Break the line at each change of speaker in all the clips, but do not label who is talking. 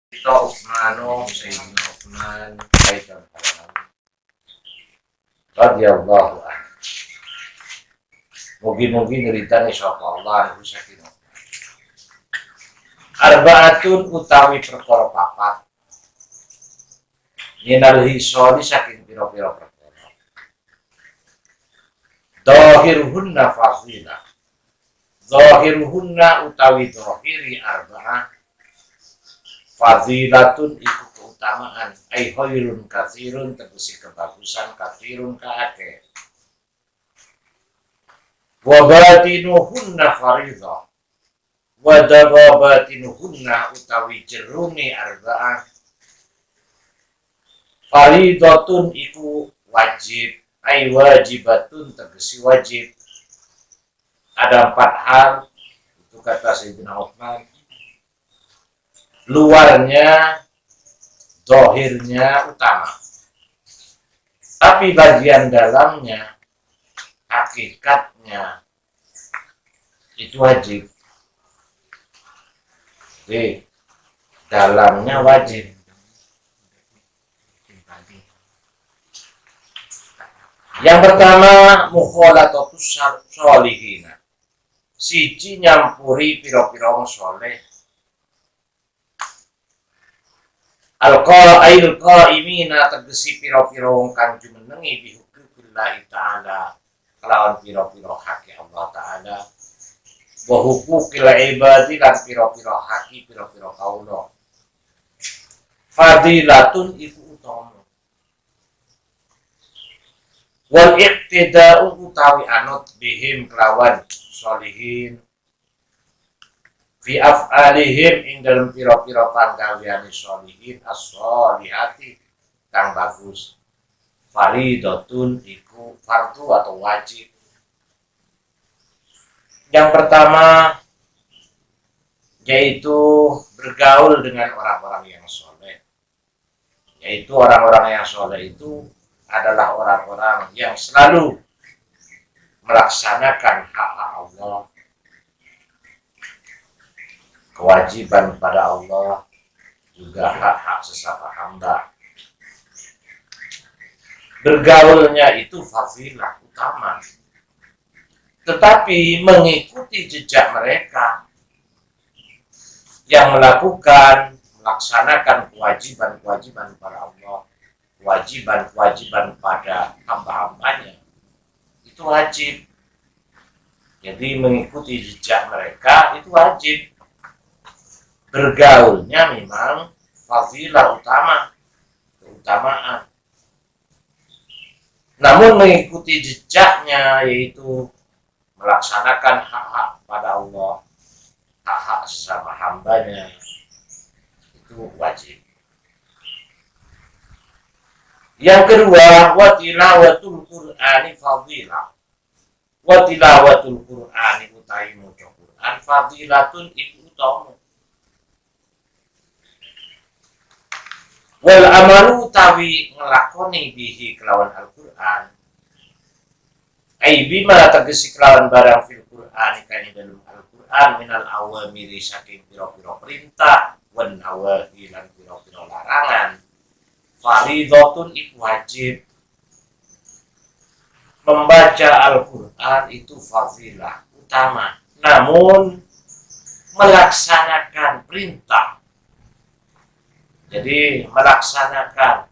Kita Utsmanu Sayyidina Utsman Aidan radhiyallahu anhu. Mugi-mugi ngeritani sapa Allah niku saking Arbaatun utawi perkara papat. Minal hisoli saking pira-pira perkara. Dhahiruhunna fadhilah. Dhahiruhunna utawi dhahiri arba'ah. Fadilatun iku keutamaan, ai khairun katsirun tegese kebagusan katsirun kaake. Wa batinuhunna fardhah. Wa dabatinuhunna utawi jeruni arba'ah. Faridatun iku wajib, ai wajibatun tegese wajib. Ada 4 hal itu kata Sayyidina Utsman. Luarnya, dohirnya utama. Tapi bagian dalamnya, hakikatnya, itu wajib. Jadi, dalamnya wajib. Yang pertama, mukhalatatus sholihin. Siji nyampuri pira-pira wong saleh. Al-qaimina tegesi pira-pira wong kang jumenengi bihuquqillahi ta'ala kelawan pira-pira hak Allah ta'ala wa huquqil ibadi lan pira-pira hak pira-pira kaula. Fadilatun iku utama. Wal iqtida'u utawi anut bihim kelawan sholihin fi af'alihim ing dalam pira-pira panggaweane sholihin as-sholihati kang bagus. Faridatun iku fardu atau wajib. Yang pertama yaitu bergaul dengan orang-orang yang soleh. Yaitu orang-orang yang soleh itu adalah orang-orang yang selalu melaksanakan hak-hak Allah, kewajiban pada Allah, juga hak-hak sesama hamba. Bergaulnya itu fadilah utama. Tetapi mengikuti jejak mereka yang melaksanakan kewajiban-kewajiban pada Allah, kewajiban-kewajiban pada hamba-hambanya, itu wajib. Jadi mengikuti jejak mereka itu wajib. Bergaulnya memang fadilah utama, keutamaan. Namun mengikuti jejaknya yaitu melaksanakan hak-hak pada Allah, hak-hak sesama hambanya, itu wajib. Yang kedua, wa tilawatul Qur'ani fadilah. Wa tilawatul Qur'ani utawi maca Qur'an fadilatun iku utama. Wal amalu tawi ngelakoni bihi kelawan Al-Qur'an. Ai bima tegesi kelawan barang fil Qur'an kang dalam Al-Qur'an minal awamiri saking pira-pira perintah wan nawahi lan pira-pira larangan. Faridatun iku wajib. Membaca Al-Qur'an itu fadilah utama. Namun melaksanakan perintah, jadi melaksanakan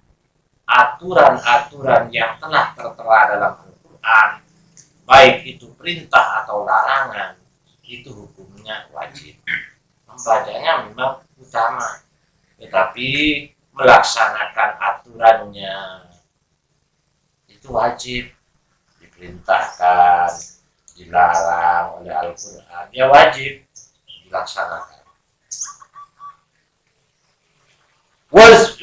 aturan-aturan yang telah tertera dalam Al-Quran, baik itu perintah atau larangan, itu hukumnya wajib. Membacanya memang utama, tetapi melaksanakan aturannya itu wajib. Diperintahkan, dilarang oleh Al-Quran, ya wajib dilaksanakan.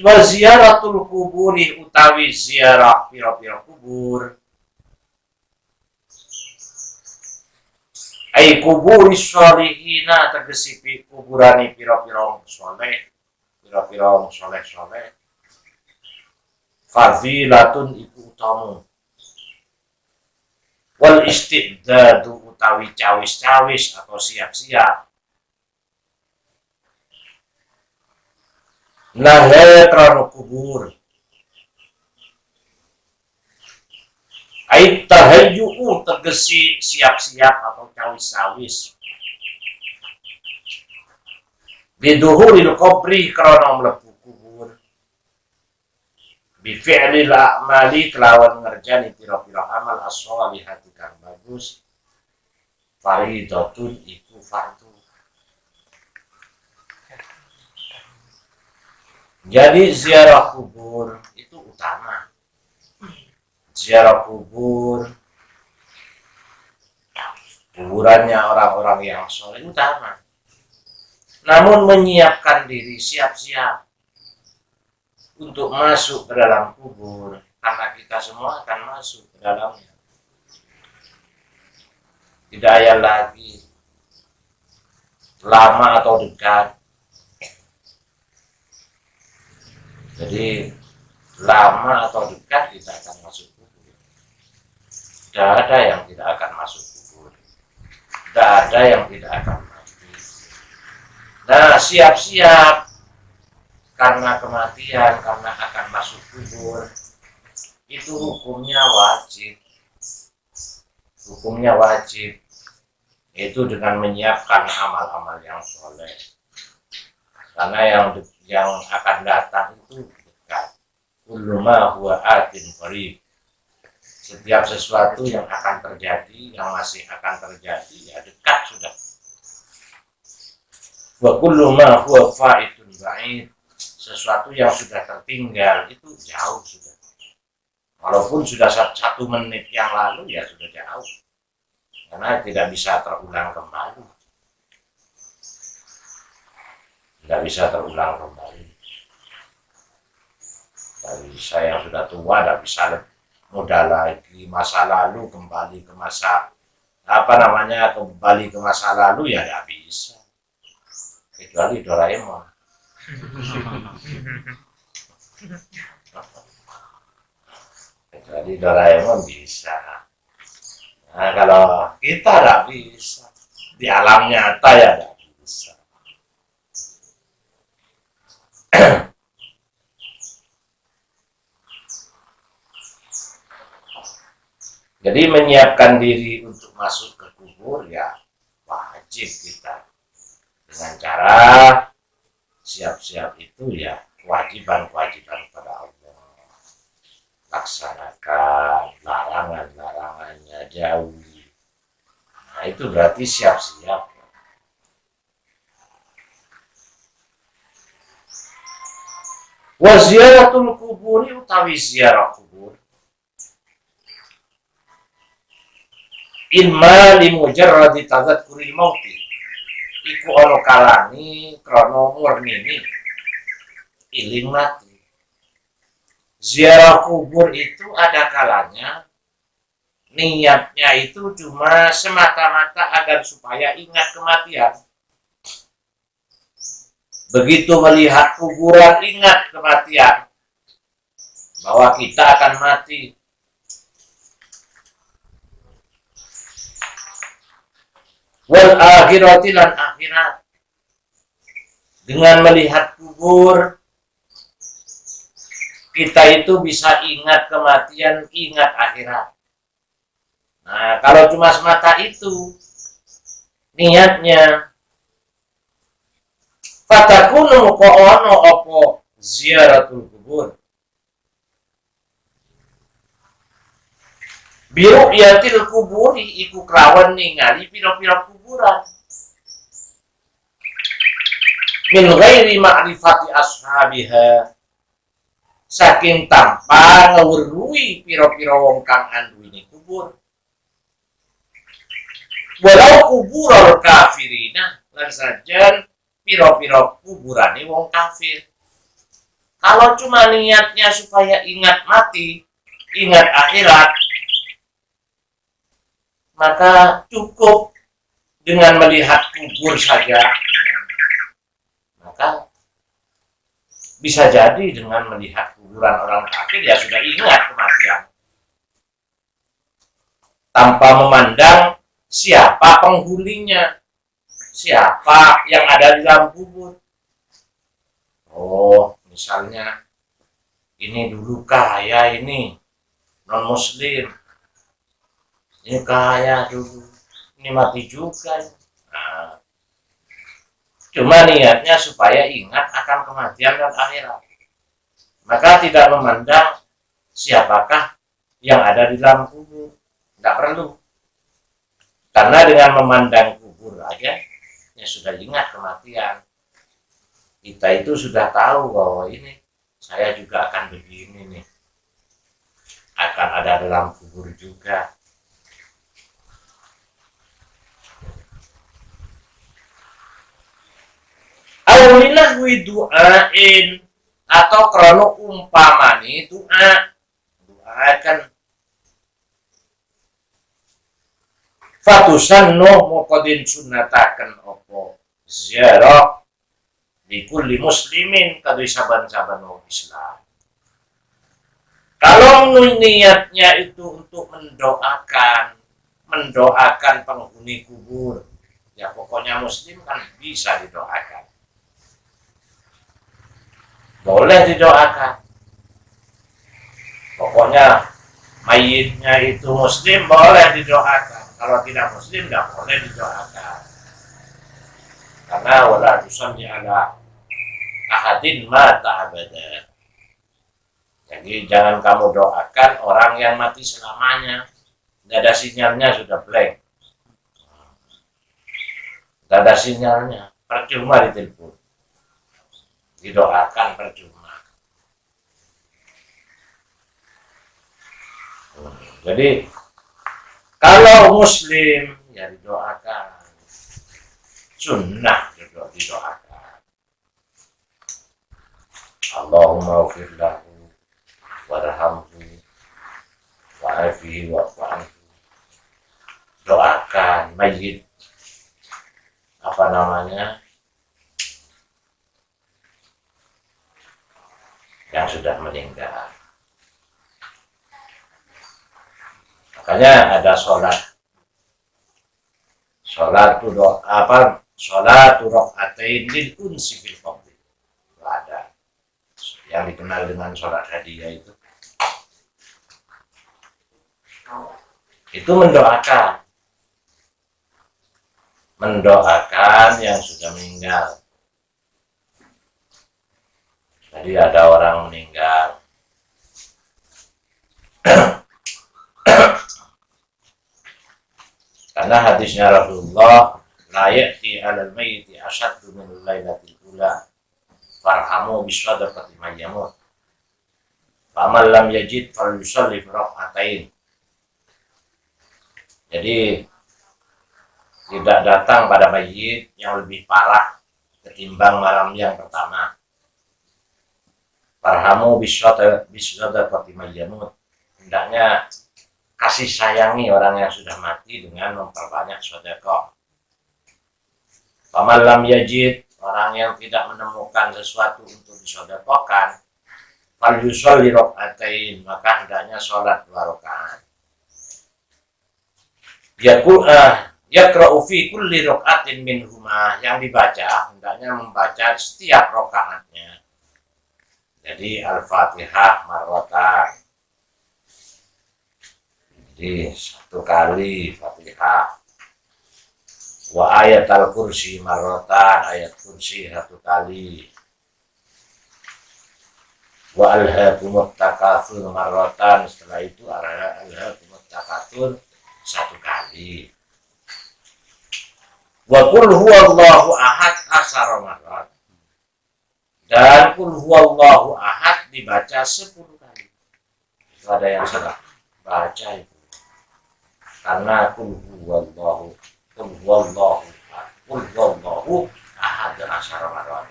Wa ziyaratul kuburi utawi ziarah pira-pira kubur. Ai kuburi sholihina tegesi kuburane pira-pira saleh, pira-pira saleh-saleh. Fadilatun iku utama. Wal istidadu utawi cawis-cawis atau siap-siap Nah, krono kubur. Ait tahayyu'u tegesi siap-siap atau cawis-cawis. Biduhuril qabri krono mlebu kubur. Bi fi'lil a'mali kelawan ngerjani pira-pira amal as-shalihati kang bagus. Faridatun iku fardu. Jadi ziarah kubur itu utama. Ziarah kubur, kuburannya orang-orang yang soleh utama. Namun menyiapkan diri siap-siap untuk masuk ke dalam kubur, karena kita semua akan masuk ke dalamnya. Tidak ada lagi lama atau dekat. Jadi lama atau dekat kita akan masuk kubur. Tidak ada yang tidak akan masuk kubur. Tidak ada yang tidak akan mati. Nah, siap-siap karena kematian, karena akan masuk kubur. Itu hukumnya wajib. Hukumnya wajib. Itu dengan menyiapkan amal-amal yang soleh. Karena yang akan datang itu dekat. Kullu ma huwa atin qarib. Setiap sesuatu yang akan terjadi, yang masih akan terjadi, ya dekat sudah. Wa kullu ma huwa fa'itun ba'id. Sesuatu yang sudah tertinggal itu jauh sudah. Walaupun sudah 1 menit yang lalu, ya sudah jauh. Karena tidak bisa terulang kembali. Tidak bisa terulang kembali. Dari saya yang sudah tua, tidak bisa muda lagi. Masa lalu kembali ke masa kembali ke masa lalu, ya tidak bisa. Kecuali Doraemon. Kecuali Doraemon bisa. Nah, kalau kita tidak bisa, di alam nyata ya tidak bisa. Jadi menyiapkan diri untuk masuk ke kubur ya wajib kita. Dengan cara siap-siap itu ya kewajiban-kewajiban pada Allah. Laksanakan larangan-larangannya, jauhi. Nah, itu berarti siap-siap. Wa ziyaratul kuburi utawi ziarah kubur. Imma li mujarradi tadzakkuril mauti. Iku ana kalani krana murnine iling mati. Ziarah kubur itu ada kalanya niatnya itu cuma semata-mata agar supaya ingat kematian. Begitu melihat kuburan ingat kematian, bahwa kita akan mati. Wal akhirati lan akhirat. Dengan melihat kubur, kita itu bisa ingat kematian, ingat akhirat. Nah, kalau cuma semata itu niatnya, fatakunu qa'ano apa ziaratul kubur. Biru yatil kuburi iku kelawan ningali pira-pira kuburan. Min ghairi ma'rifati ashabiha. Saking tanpa ngewerui pira-pira wong kang anduweni kubur. Walau kuburul kafirina lan sajan pira-pira kuburane wong kafir. Kalau cuma niatnya supaya ingat mati, ingat akhirat, maka cukup dengan melihat kubur saja. Maka bisa jadi dengan melihat kuburan orang kafir ya sudah ingat kematian. Tanpa memandang siapa penghuninya, siapa yang ada di dalam kubur. Oh, Misalnya ini dulu kaya, ini non muslim, ini kaya dulu, ini mati juga. Nah, cuma niatnya supaya ingat akan kematian dan akhirat. Maka tidak memandang siapakah yang ada di dalam kubur, tidak perlu. Karena dengan memandang kubur aja, ya sudah ingat kematian. Kita itu sudah tahu bahwa ini saya juga akan begini nih, akan ada dalam kubur juga. Aulilah du'ain, atau krono umpamani doa kan fatusanno mokodin sunataken opo ziarah di kulli muslimin kadui saban-saban orang Islam. Kalau niatnya itu untuk mendoakan penghuni kubur, ya pokoknya muslim kan bisa didoakan. Boleh didoakan. Pokoknya mayitnya itu muslim boleh didoakan. Kalau tidak muslim tidak boleh didoakan. Karena wala tusalli ala ahadin mata abada. Jadi jangan kamu doakan orang yang mati selamanya. Tidak ada sinyalnya, sudah blank. Tidak ada sinyalnya, percuma ditelepon. Didoakan percuma. Jadi kalau muslim ya didoakan. Sunnah juga didoakan. Allahumma ufir lahu warhamhu wa'afihi wa'fu'anhu. Doakan mayit, apa namanya, yang sudah meninggal. Makanya ada sholat rok'atain lil unsi fil qabri. Ada yang dikenal dengan sholat hadiah itu mendoakan yang sudah meninggal. Jadi ada orang meninggal, karena hadisnya Rasulullah, la ya'ti 'alal mayyiti ashaddu min lailatil ula farhamu bisadaqati mayyamut faman lam yajid falyusalli fi rak'atain. Jadi tidak datang pada mayit yang lebih parah ketimbang malam yang pertama. Farhamu bisadaqati mayyamut, hendaknya kasih sayangi orang yang sudah mati dengan memperbanyak sedekah. Faman lam yajid, orang yang tidak menemukan sesuatu untuk disedekahkan, fal yusolli rak'atain, maka hendaknya sholat 2 rakaat. Yaqra'u fi kulli rak'atin minhuma, yang dibaca hendaknya membaca setiap rakaatnya. Jadi Al-Fatihah marratan. Jadi 1 kali Fatihah. Wa ayat al-kursi marratan, ayat kursi 1 kali. Wa alhaakumut takatsur marratan, setelah itu alhaakumut takatsur 1 kali. Wa qul huwallahu ahad asyara marrat. Dan qul huwallahu ahad dibaca 10 kali. Itu ada yang salah baca itu. Karena qul huwallahu ahad asyara marrat.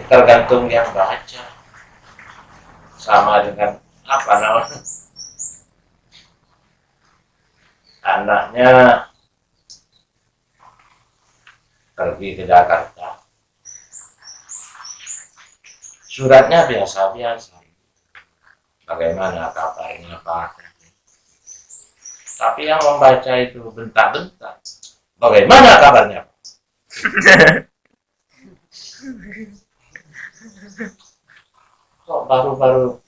Tergantung yang baca. Sama dengan apa namanya? Anaknya pergi ke Jakarta, suratnya biasa-biasa, bagaimana kabarnya Pak, tapi yang membaca itu bentak-bentak, bagaimana kabarnya Pak, Kok baru-baru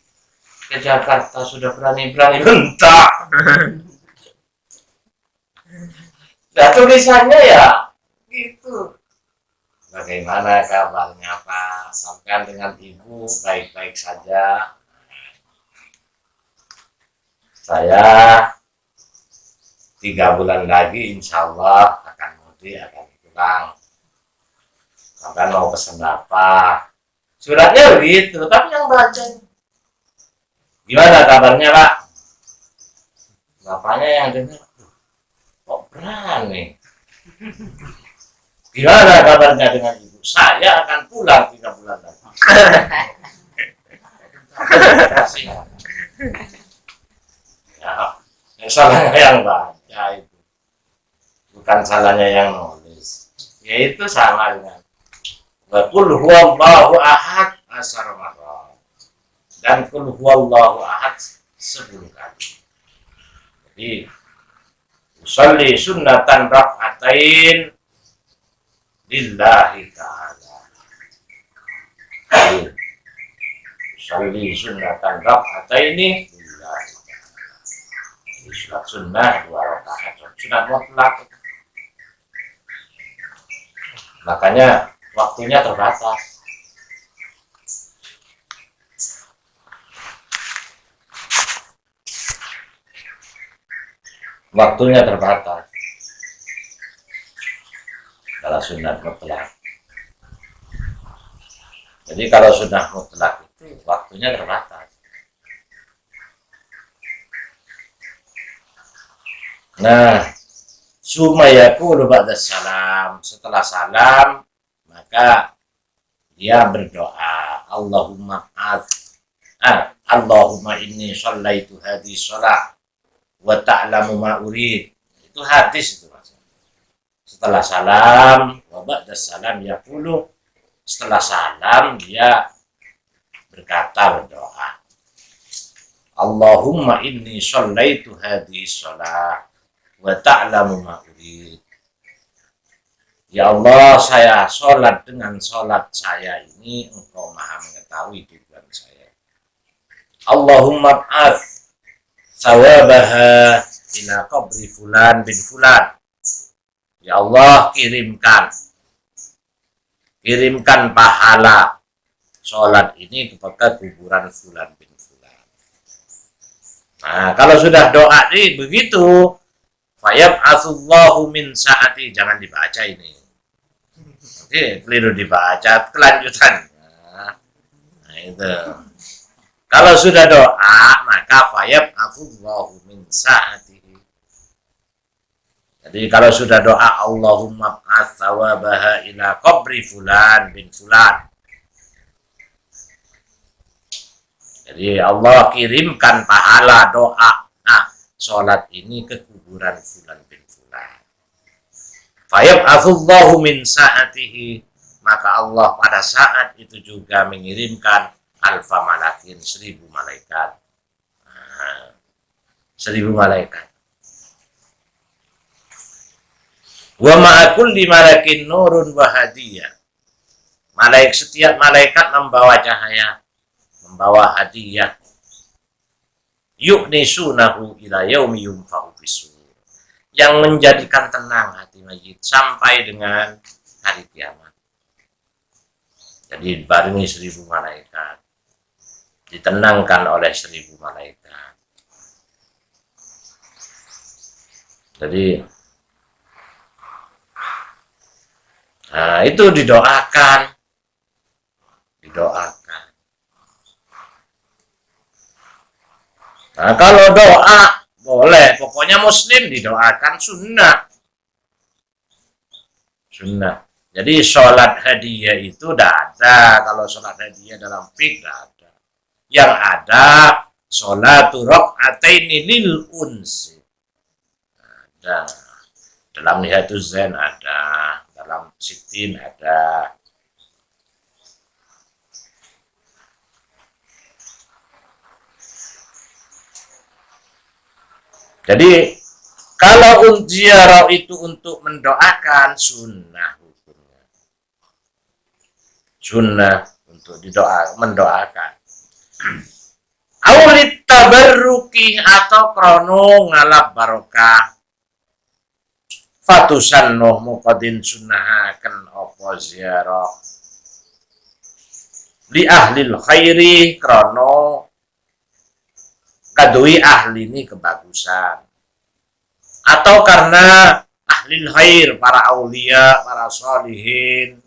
ke Jakarta sudah berani-berani bentak. Nah, tulisannya ya gitu. Bagaimana kabarnya Pak? Sampai dengan Ibu baik-baik saja. Saya 3 bulan lagi insya Allah akan mudik, akan pulang. Sampai mau pesan apa? Suratnya begitu, tapi yang baca gimana kabarnya Pak? Bapaknya yang dengar, kok berani? Gimana kabarnya dengan Ibu? Saya akan pulang 3 bulan lagi. Ya, salahnya yang baca itu, bukan salahnya yang nulis. Ya itu sama dengan qul huwallahu ahad asar marrat dan qul huwallahu ahad 10 kali. Jadi usolli sunnatan rak'atain lillahi ta'ala. Usolli sunnatan rak'ataini lillahi ta'ala. Sholat sunnah 2 rakaat, sunat mutlak. Makanya waktunya terbatas. Waktunya terbatas. Kalau sunat mutlak. Jadi kalau sunnah mutlak itu waktunya terbatas. Nah, sumayaqulu ba'da salam, setelah salam maka dia berdoa, Allahumma inni shallaitu hadhihi shalah wa ta'lamu ma urid. Itu hadis itu maksudnya. Setelah salam, wa ba'da salam yaqulu, setelah salam dia berdoa, Allahumma inni shallaitu hadhihi shalah wa ta'lamu ma urid. Ya Allah, saya sholat dengan sholat saya ini, Engkau maha mengetahui tujuan saya. Allahumma ba'ath thawabaha ila qabri fulan bin fulan. Ya Allah, kirimkan pahala sholat ini kepada kuburan fulan bin fulan. Nah, kalau sudah doa ini begitu, fayab'atsullahu min sa'ati, jangan dibaca ini. Oke, keliru dibaca, kelanjutan. Nah, itu. Kalau sudah doa, maka fayab'atsullahu min sa'ati. Jadi kalau sudah doa, Allahumma ba'ath thawabaha ila qabri fulan bin fulan. Jadi Allah kirimkan pahala doa sholat ini ke kuburan fulan bin fulan. Fayab'atsullahu min sa'atihi, maka Allah pada saat itu juga mengirimkan alfa malakin, 1000 malaikat. 1000 malaikat. Wa ma'a kulli malakin nurun wa hadiyah. Setiap malaikat membawa cahaya, membawa hadiah. Yu'nisunahu ila yaumi yunfa'u fisur, yang menjadikan tenang hati mayit sampai dengan hari kiamat. Jadi barengi 1000 malaikat, ditenangkan oleh 1000 malaikat. Jadi itu didoakan. Nah, kalau doa boleh, pokoknya muslim didoakan sunnah. Jadi sholat hadiah itu tidak ada. Kalau sholat hadiah dalam fiqh tidak ada. Yang ada sholatu rak'ataini lil unsi. Ada. Dalam Nihatuz Zain ada, dalam Sittin ada. Jadi kalau ziarah itu untuk mendoakan sunnah hukumnya. sunnah untuk mendoakan. Aulit tabarruki atau krono ngalap barokah. Fatusannuh muqadin sunnahaken apa ziarah li ahlil khairi krono kadui ahli ini kebagusan, atau karena ahli khair, para aulia, para sholihin,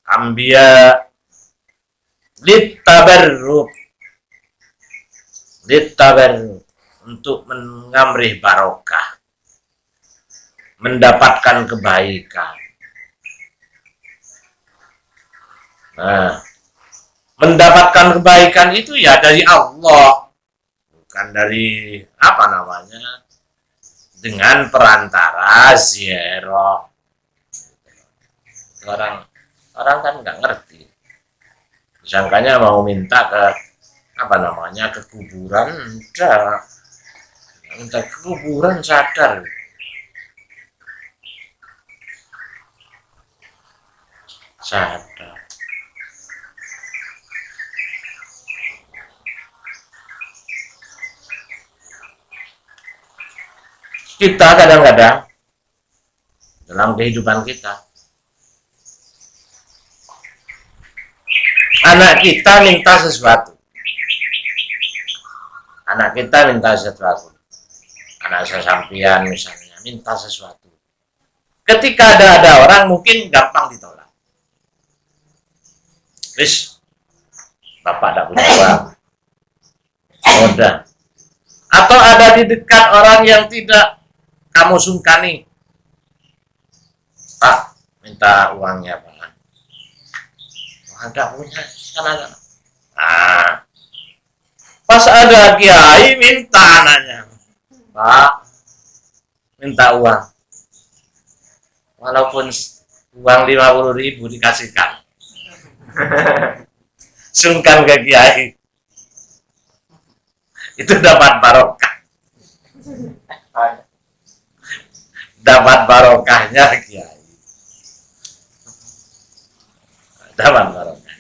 ambia, litabarruk untuk mengamrih barokah, mendapatkan kebaikan. Nah, mendapatkan kebaikan itu ya dari Allah, bukan dari apa namanya, dengan perantara ziarah. Orang kan nggak ngerti, disangkanya mau minta ke apa namanya, ke kuburan. Enggak, minta ke kuburan sadar. Kita kadang-kadang dalam kehidupan kita, anak kita minta sesuatu, anak sesampian misalnya minta sesuatu, ketika ada orang mungkin gampang ditolak. Wis, bapak tidak punya uang, udah. Atau ada di dekat orang yang tidak kamu sungkani, Pak, minta uangnya Pak. Ada punya, kan ada. Nah, pas ada kiai minta anaknya, Pak, minta uang, walaupun uang 50.000 dikasihkan. Sungkan ke kiai, itu dapat barokah. Dapat barokahnya kiai. Dapat barokah.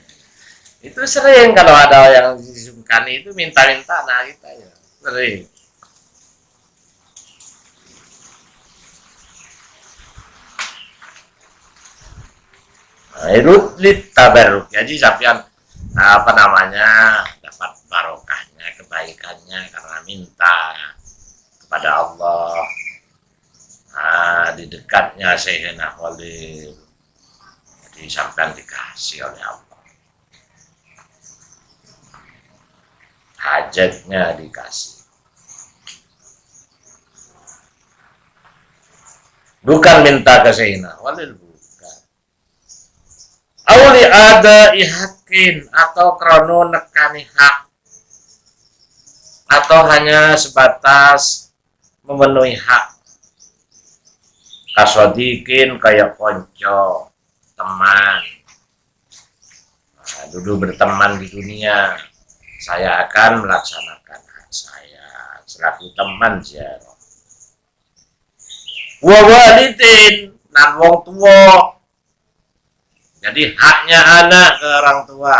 Itu sering kalau ada yang disungkani itu minta-minta, nah kita ya sering. Irutlit tabarruk. Jadi sampean apa namanya, dapat barokahnya, kebaikannya karena minta kepada Allah. Di dekatnya Sayyidina Khalil. Jadi sampean dikasih oleh Allah. Hajatnya dikasih. Bukan minta ke Sayyidina Khalil, bukan. Awli ada ihakin atau krono nekani hak, atau hanya sebatas memenuhi hak. Kasodikin kayak konco, teman. Nah, dulu berteman di dunia, saya akan melaksanakan hak saya selaku teman ziarah. Wa walidin, nan wong tua. Jadi haknya anak ke orang tua.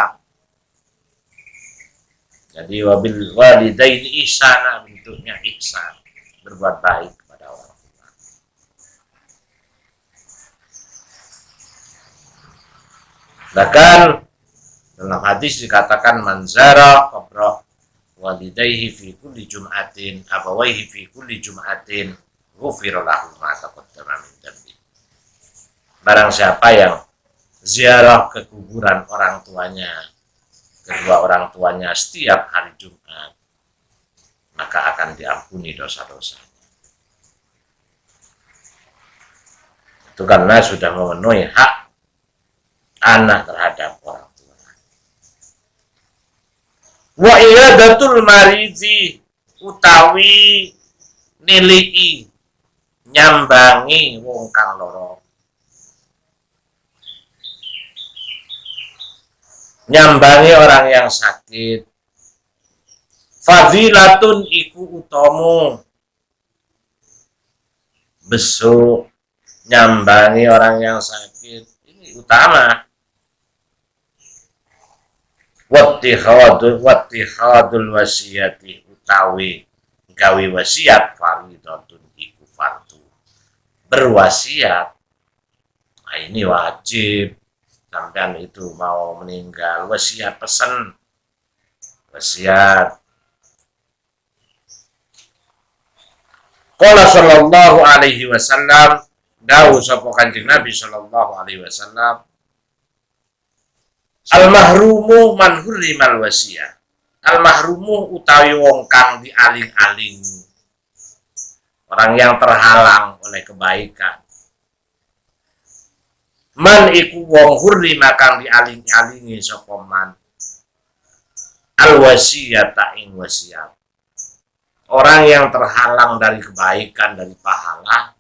Jadi wabil walidaini ihsana, bentuknya ihsan, berbuat baik kepada orang tua. Bahkan dalam hadis dikatakan manzara qabra walidayhi fi kulli jum'atin abawaihi fi kulli jum'atin ghufira lahu ma taqaddama min dhanbi. Barang siapa yang ziarah ke kuburan orang tuanya, kedua orang tuanya setiap hari Jumat, maka akan diampuni dosa-dosanya. Itu karena sudah memenuhi hak anak terhadap orang tua. Wa iyadatul marizi, utawi nilii, nyambangi wong kang loro. Nyambangi orang yang sakit. Fadilatun iku utomo. Besok nyambangi orang yang sakit ini utama. wattihadul wasiyati utawi gawe wasiat fardhatun iku fardu. Berwasiat ini wajib. Sampean itu mau meninggal wasiat, pesan wasiat. Qala sallallahu alaihi wasallam, dawuh sapa Kanjeng Nabi sallallahu alaihi wasallam, al mahrumu man hurrimal wasiyah. Al mahrumu utawi wong kang dialing-aling, orang yang terhalang oleh kebaikan. Man iku wong hurrima kang dialing-alingi sapa man al wasiyata ing wasiat. Orang yang terhalang dari kebaikan, dari pahala,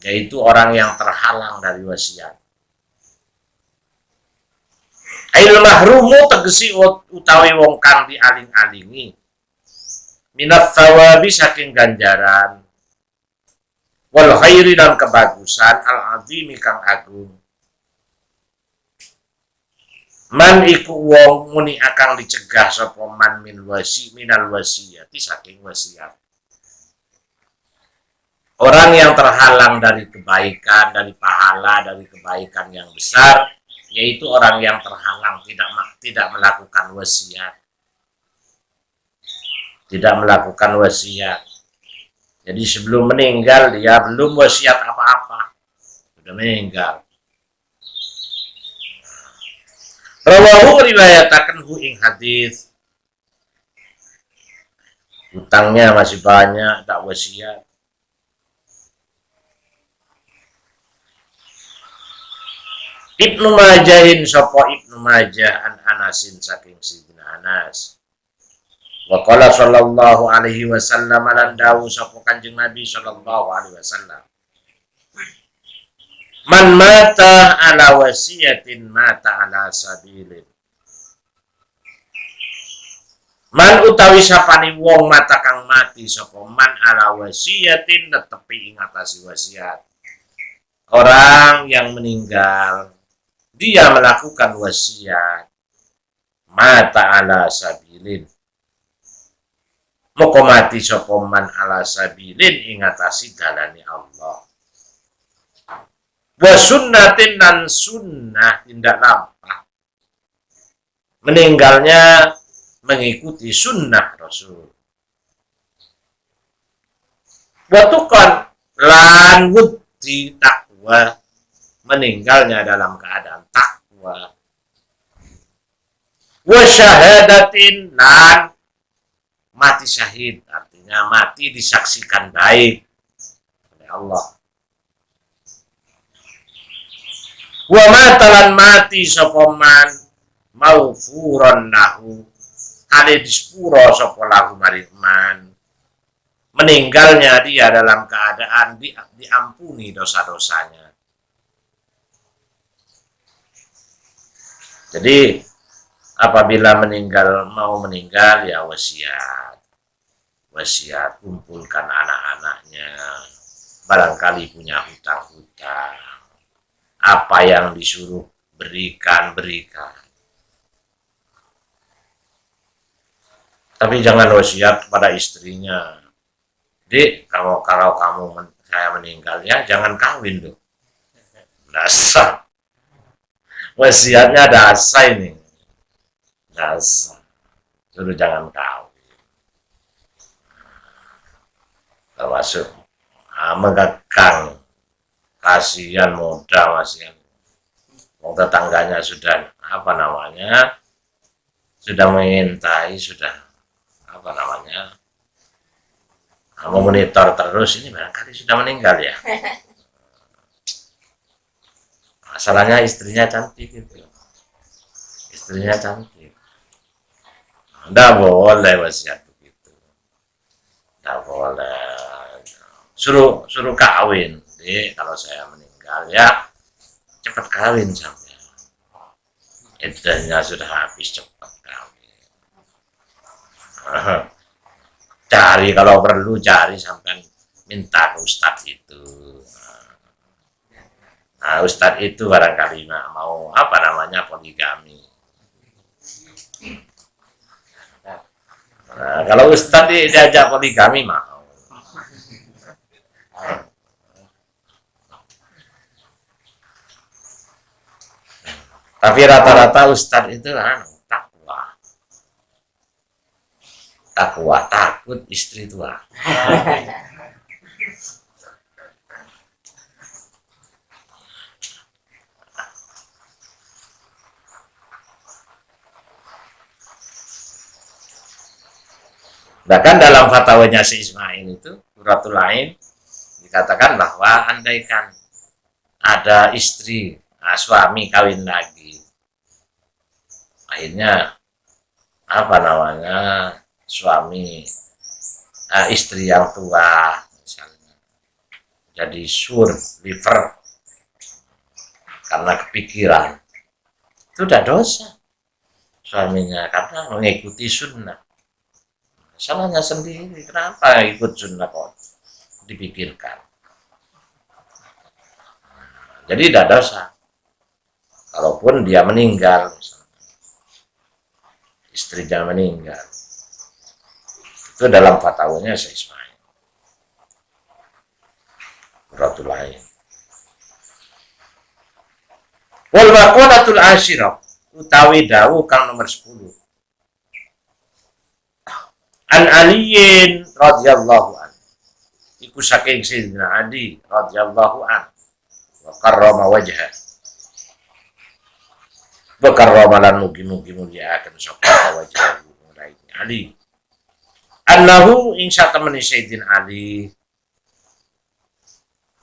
yaitu orang yang terhalang dari wasiat. Ail mahrumu tegesi utawi wong kang dialing-alingi minat thawabi saking ganjaran, wal khairi dan kebagusan, al azimi kang agung. Man iku wong muni akan dicegah sapa man minal wasiyati saking wasiat. Orang yang terhalang dari kebaikan, dari pahala, dari kebaikan yang besar, yaitu orang yang terhalang tidak melakukan wasiat. Tidak melakukan wasiat. Jadi sebelum meninggal dia belum wasiat apa-apa. Sudah meninggal. Rawahu riwayataken hu ing hadis. Hutangnya masih banyak, tak wasiat. Ibnu Majahin sapa Ibnu Majah an Anasin saking Sidina Anas. Wa qala sallallahu alaihi wasallam lan dawu sapa Kanjeng Nabi sallallahu alaihi wasallam. Man mata ala wasiyatin mata ala sabilin. Man utawi sapane wong mata kang mati sapa man ala wasiyatin netepi ing atase wasiat. Orang yang meninggal dia melakukan wasiat mata ala sabilin. Moko mati sapa man ala sabilin ing atase dalane Allah. Wa sunnatin dan sunnah tindak lampah. Meninggalnya mengikuti sunnah Rasul. Watukan lan wudi takwa, meninggalnya dalam keadaan takwa. Wa syahadatin dan mati syahid, artinya mati disaksikan baik oleh Allah. Wa matalan mati sapa man maufuran lahu, ale dispura sapa lahu maring man. Meninggalnya dia dalam keadaan diampuni dosa-dosanya. Jadi apabila mau meninggal ya wasiat. Wasiat, kumpulkan anak-anaknya. Barangkali punya hutang-hutang. Apa yang disuruh berikan. Tapi jangan wasiat kepada istrinya. Dek, kalau saya meninggal ya jangan kawin loh. Dasar. Wasiatnya dasar ini. Dasar. Suruh jangan kawin. Termasuk mengekang. Kasihan modal masih. Wong tetangganya sudah sudah mengintai, sudah memonitor terus, ini barangkali sudah meninggal ya. Masalahnya istrinya cantik gitu. Istrinya cantik. Nggak boleh wasiat begitu. Nggak boleh. Suruh kawin. Jadi kalau saya meninggal ya cepat kawin sampai. Iddahnya sudah habis, cepat kawin. Cari kalau perlu, cari sampai minta ke ustadz itu. Nah, ustadz itu barangkali mau poligami. Nah, kalau Ustadz diajak poligami mau. Tapi rata-rata Ustadz itu takwa. Takwa, takut istri tua. Bahkan dalam fatwanya si Ismail itu, Qurratul Ain, dikatakan bahwa andaikan ada istri, suami kawin lagi, akhirnya apa namanya, suami istri yang tua misalnya jadi liver karena kepikiran, itu udah dosa suaminya karena mengikuti sunnah. Salahnya sendiri, kenapa ikut sunnah kok dipikirkan. Jadi tidak dosa kalaupun dia meninggal, istrinya meninggal. Itu dalam fatwanya Syekh Ismail Qurratul Ain. Wal maqalatul asyirah utawi dawu kang nomor 10. An Aliyin radhiyallahu anhu, iku saking Sayyidina Ali radhiyallahu anhu, wa karrama wajha, wa karrama lan mugi-mugi muliakan sapa wajah Ali, annahu insya temani Sayyidina Ali,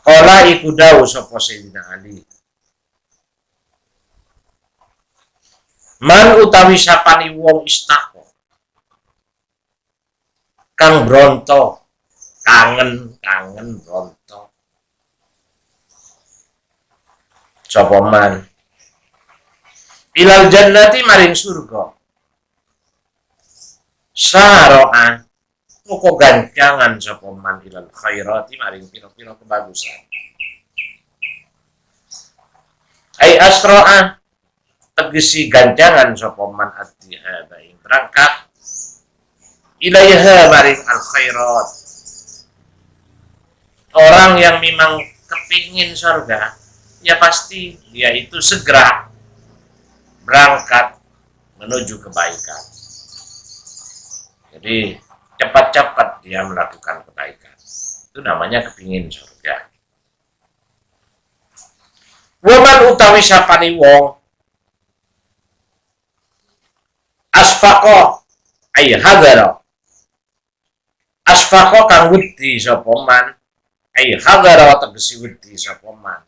qala iku dawu sapa Sayyidina Ali, man utawi sapani wong istaqo kang bronto, kangen bronto, sapa man ilal jannati maring surga, saro'a moko gancangan sapa man ilal khairati maring pira-pira kebagusan, ai asro'a tegesi gancangan sapa man ati-hada ing berangkat ilaiha maring al khairat. Orang yang memang kepingin surga, ya pasti dia itu segera berangkat menuju kebaikan. Jadi cepat-cepat dia melakukan kebaikan. Itu namanya kepingin surga. Waman utawi sapani wong asfaqo ay hadara, asfaqo kang wedi sapa man, ay hadara tegesi wedi sapa man,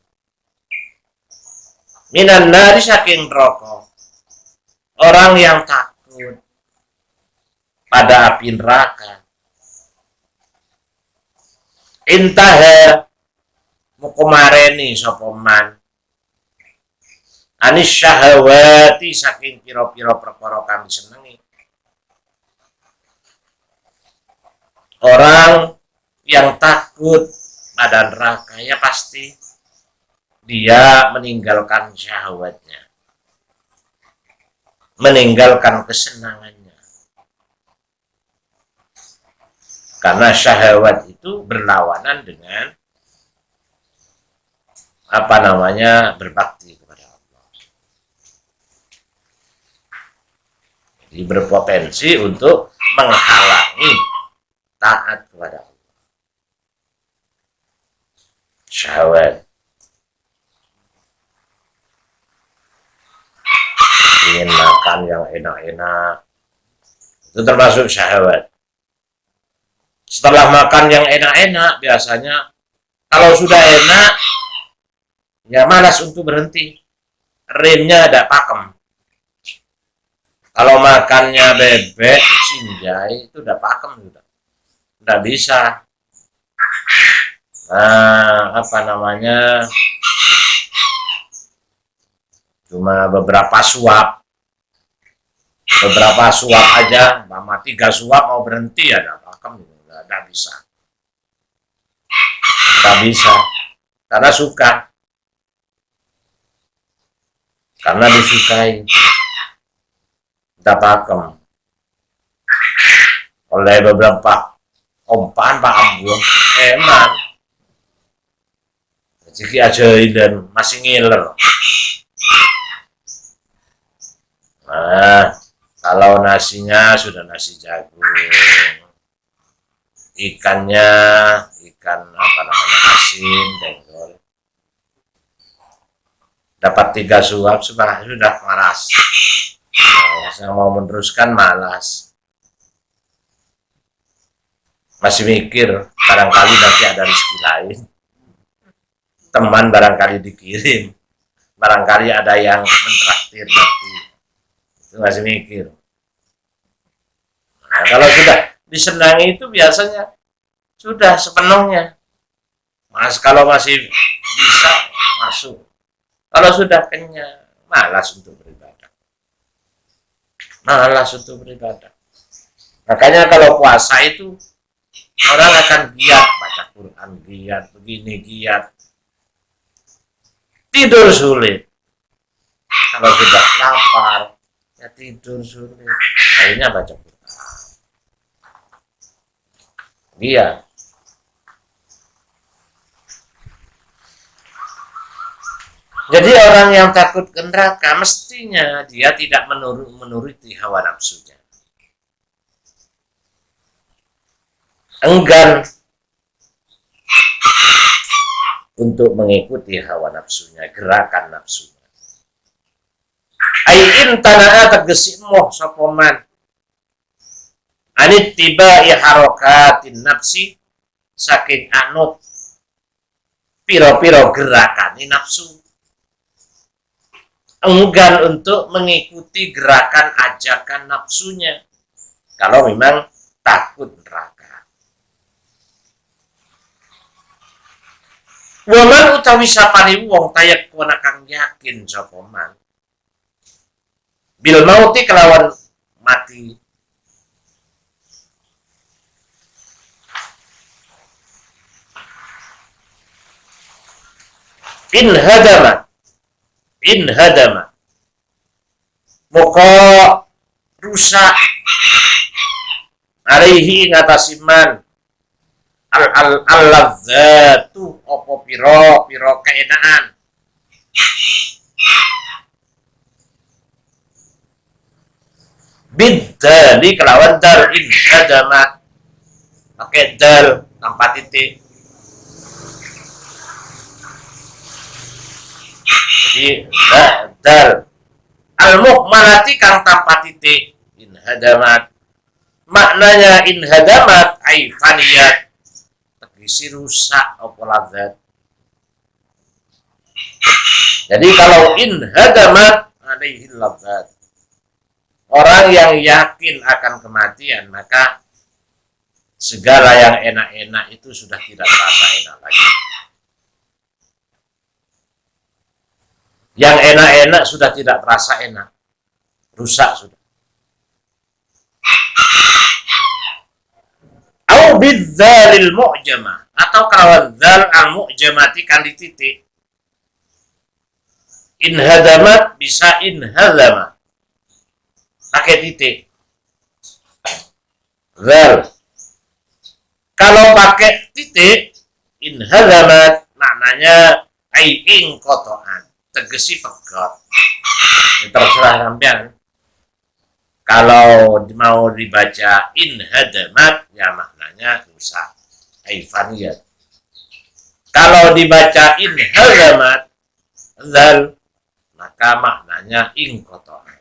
minan nari saking neraka, orang yang takut pada api neraka, intaha mukumareni sapa man anis syahawati saking pira-pira perkara kang senengi. Orang yang takut pada neraka, ya pasti dia meninggalkan syahwatnya, meninggalkan kesenangannya. Karena syahwat itu berlawanan dengan berbakti kepada Allah. Jadi berpotensi untuk menghalangi taat kepada Allah. Syahwat, ingin makan yang enak-enak, itu termasuk syahwat. Setelah makan yang enak-enak, biasanya kalau sudah enak, ya malas untuk berhenti, remnya ada pakem. Kalau makannya bebek, sinjai, itu udah pakem sudah. Nggak bisa. Nah, cuma beberapa suap aja, mama 3 suap mau berhenti ya, nggak bisa. Nggak bisa, karena suka, karena disukai. kita pakem oleh beberapa umpan Pak Ambung emang rezeki aja dan masih ngiler. Nah, kalau nasinya sudah nasi jagung, ikannya ikan apa namanya asin, dengkol. Dapat 3 suap sudah malas. Saya mau meneruskan malas. Masih mikir, barangkali nanti ada rezeki lain. Teman barangkali dikirim, barangkali ada yang mentraktir nanti. Itu masih mikir. Nah, kalau sudah disenangi itu biasanya sudah sepenuhnya. Mas kalau masih bisa masuk. Kalau sudah kenyang, malas untuk beribadah. Malas untuk beribadah. Makanya kalau puasa itu orang akan giat baca Quran, giat begini, giat. Tidur sulit. Kalau sudah lapar, ya tidur sulit. Akhirnya baca Quran. Giat. Jadi orang yang takut ke neraka mestinya dia tidak menuruti hawa nafsunya. Enggan untuk mengikuti hawa nafsunya, gerakan nafsunya. Ain tanah tegesi moh sopoman anit tiba harokatin nafsi saking anut piro-piro gerakan nafsu. Enggan untuk mengikuti gerakan ajakan nafsunya kalau memang takut neraka. Waman utawi sapane wong tayak kuwana kang yakin sapa man bil mauti kelawan mati in hadama moko rusak alaihi ngatasiman al-ladzatu opo piro keenaan bidali kelawan dal in hadama pakai dal tanpa titik. Jadi dal al-muhmalati kang tanpa titik in hadamat maknanya in hadamat ay faniyat tegesi rusak apa ladzat. Jadi kalau in hadamat alaihi ladzat orang yang yakin akan kematian maka segala yang enak-enak itu sudah tidak terasa enak lagi. Yang enak-enak sudah tidak terasa enak. Rusak sudah. Au bidzalil mu'jamah atau kelawan dzal al mu'jamati kan di titik. In hadamat bisa in hadama. Pakai titik. Dzal. Kalau pakai titik in hadamat maknanya ai ing kotoan. Tegesi pegot. Terserah sampean. Kalau mau dibaca in hadamat ya maknanya rusak. Aifaniyat. Kalau dibaca in hadamat zal maka maknanya ing kotoan.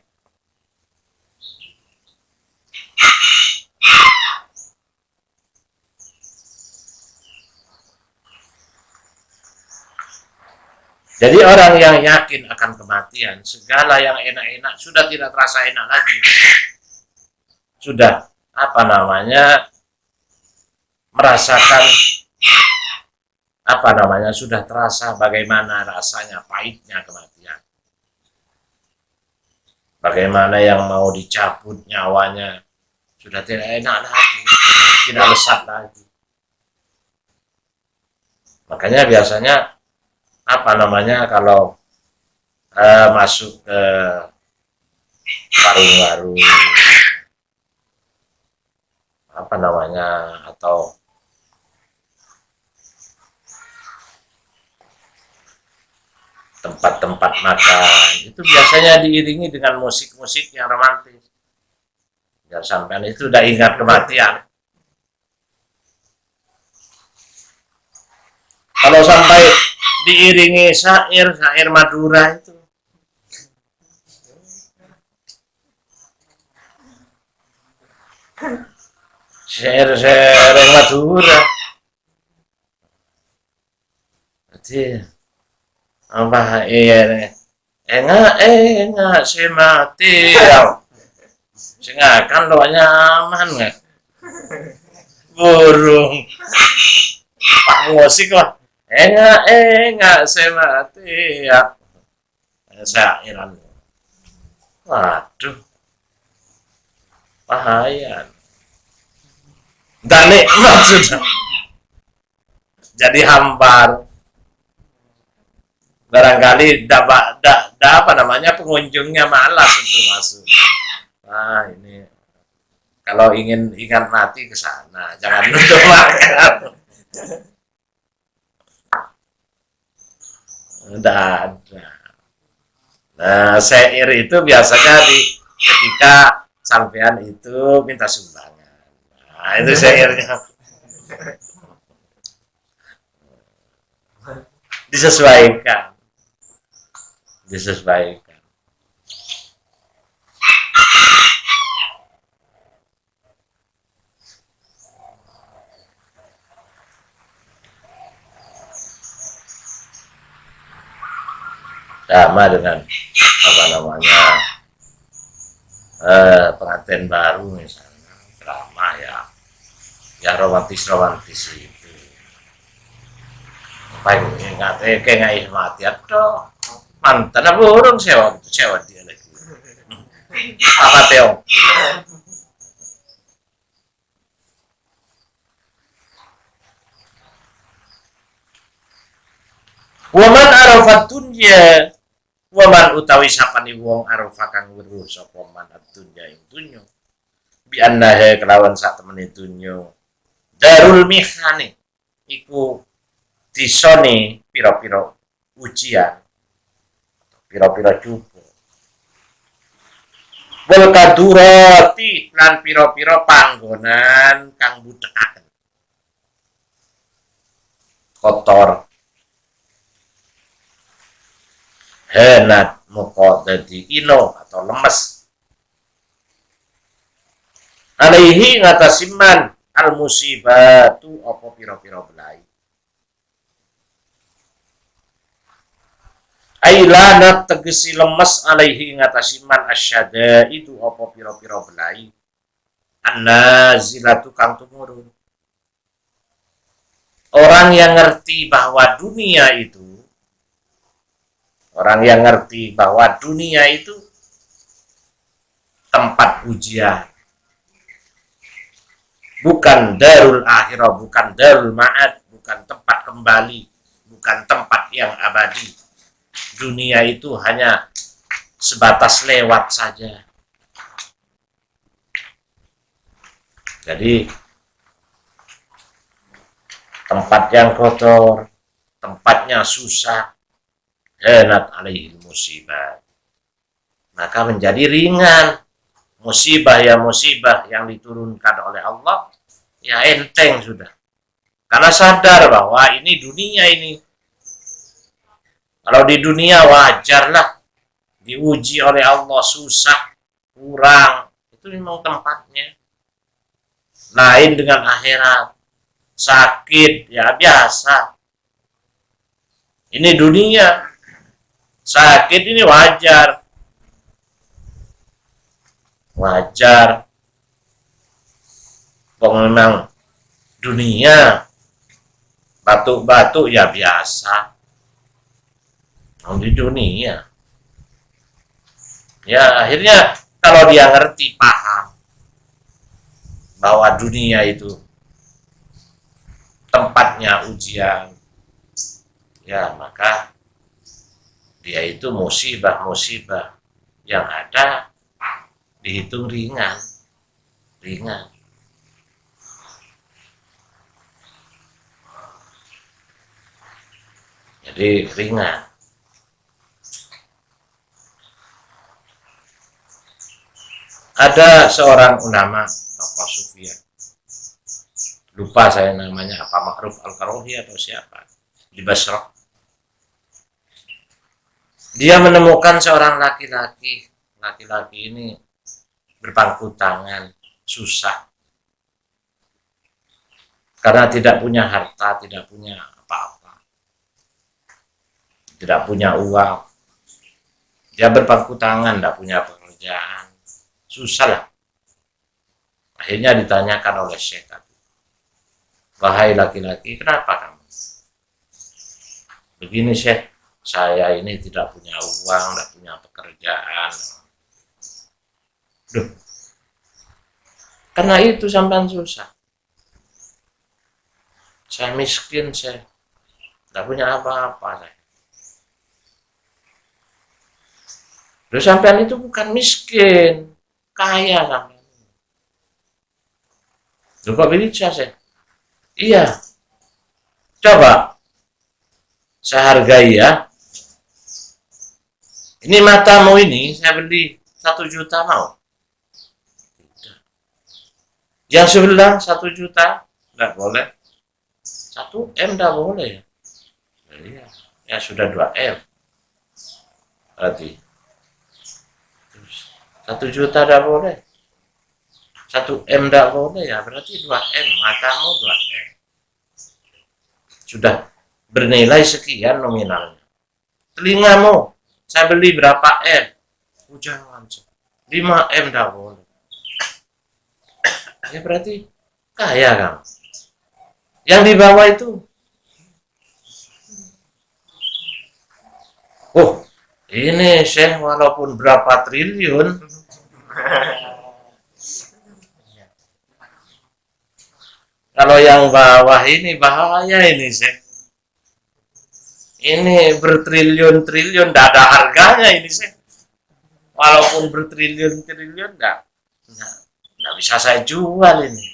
Jadi orang yang yakin akan kematian, segala yang enak-enak sudah tidak terasa enak lagi. Sudah, merasakan, sudah terasa bagaimana rasanya pahitnya kematian. Bagaimana yang mau dicabut nyawanya, sudah tidak enak lagi, tidak lesat lagi. Makanya biasanya kalau masuk ke warung-warung apa namanya, atau tempat-tempat makan itu biasanya diiringi dengan musik-musik yang romantis. Biar sampean itu udah ingat kematian. Kalau sampai diiringi syair Madura itu, syair Madura, jadi apa iya enggak saya mati ya, saya kan lo nyaman nggak burung pak musik lah enggak saya mati ya, syairan, waduh bahaya, dan nikmat sudah jadi hampar. Barangkali apa namanya, pengunjungnya malas untuk masuk. Nah ini kalau ingin ingat mati ke sana, jangan untuk makan. Udah ada. Nah syair itu biasanya ketika sampean itu minta sumbangan. Nah itu syairnya. Disesuaikan. Sama dengan apa namanya, pengantin baru misalnya, drama ya romantis itu. Apa yang kayak nggak mati atau mantan apa orang sewa dia lagi apa teo. Waman arafat dunya, waman utawi sapani wong arafa kang weruh sapa man dunya ing dunya bi annaha kelawan sak temene dunya darul mihani iku disone pira-pira ujian, pira-pira cupu, wal kadurati lan pira-pira panggonan kang budhekaken kotor, henat moko dadi ino atau lemes, alaihi ngatasiman al musibatu apa pira-pira belai, ailanat tegesi lemes alaihi ngatasiman asyada itu apa pira-pira belai, annazilatu kang tumurun. Orang yang ngerti bahwa dunia itu tempat ujian, bukan darul akhirah, bukan darul ma'ad, bukan tempat kembali, bukan tempat yang abadi. Dunia itu hanya sebatas lewat saja. Jadi tempat yang kotor, tempatnya susah, henat alaihi musibah, maka menjadi ringan. Musibah yang diturunkan oleh Allah ya enteng sudah, karena sadar bahwa ini dunia ini. Kalau di dunia wajarlah diuji oleh Allah, susah, kurang, itu memang tempatnya. Lain dengan akhirat, sakit ya biasa. Ini dunia, sakit ini wajar. Memang dunia, batuk-batuk ya biasa. Di dunia ya akhirnya kalau dia ngerti, paham bahwa dunia itu tempatnya ujian, ya maka dia itu musibah yang ada dihitung ringan. Jadi ringan. Ada seorang ulama tokoh sufi, lupa saya namanya, apa Ma'ruf Al-Qarahi atau siapa, di Basrah. Dia menemukan seorang laki-laki ini berpangku tangan, susah. Karena tidak punya harta, tidak punya apa-apa. Tidak punya uang. Dia berpangku tangan, tidak punya pekerjaan. Susah lah. Akhirnya ditanyakan oleh Syekh tadi. Wahai laki-laki, kenapa kamu? Begini Syekh, saya ini tidak punya uang, tidak punya pekerjaan. Duh. Karena itu sampai susah. Saya miskin, saya tidak punya apa-apa. Loh, sampean itu bukan miskin, kaya sampean. Loh, kok bisa saya? Iya. Coba saya hargai ya. Ini matamu ini saya beli 1 juta mau? Yang sebelah 1 juta? Enggak boleh. 1 M enggak boleh ya? Iya. Ya sudah 2 M. Berarti 1 juta enggak boleh. 1 M enggak boleh ya, berarti 2 M. Matamu 2 M. Sudah bernilai sekian nominalnya. Telingamu saya beli berapa M? Jangan. 5 M enggak boleh. Ya berarti kaya kan? Yang di bawah itu, oh ini Syekh walaupun berapa triliun, kalau yang bawah ini bahaya ini Syekh. Ini bertriliun-triliun, tidak ada harganya ini Syekh. Walaupun bertriliun-triliun, tidak bisa saya jual ini.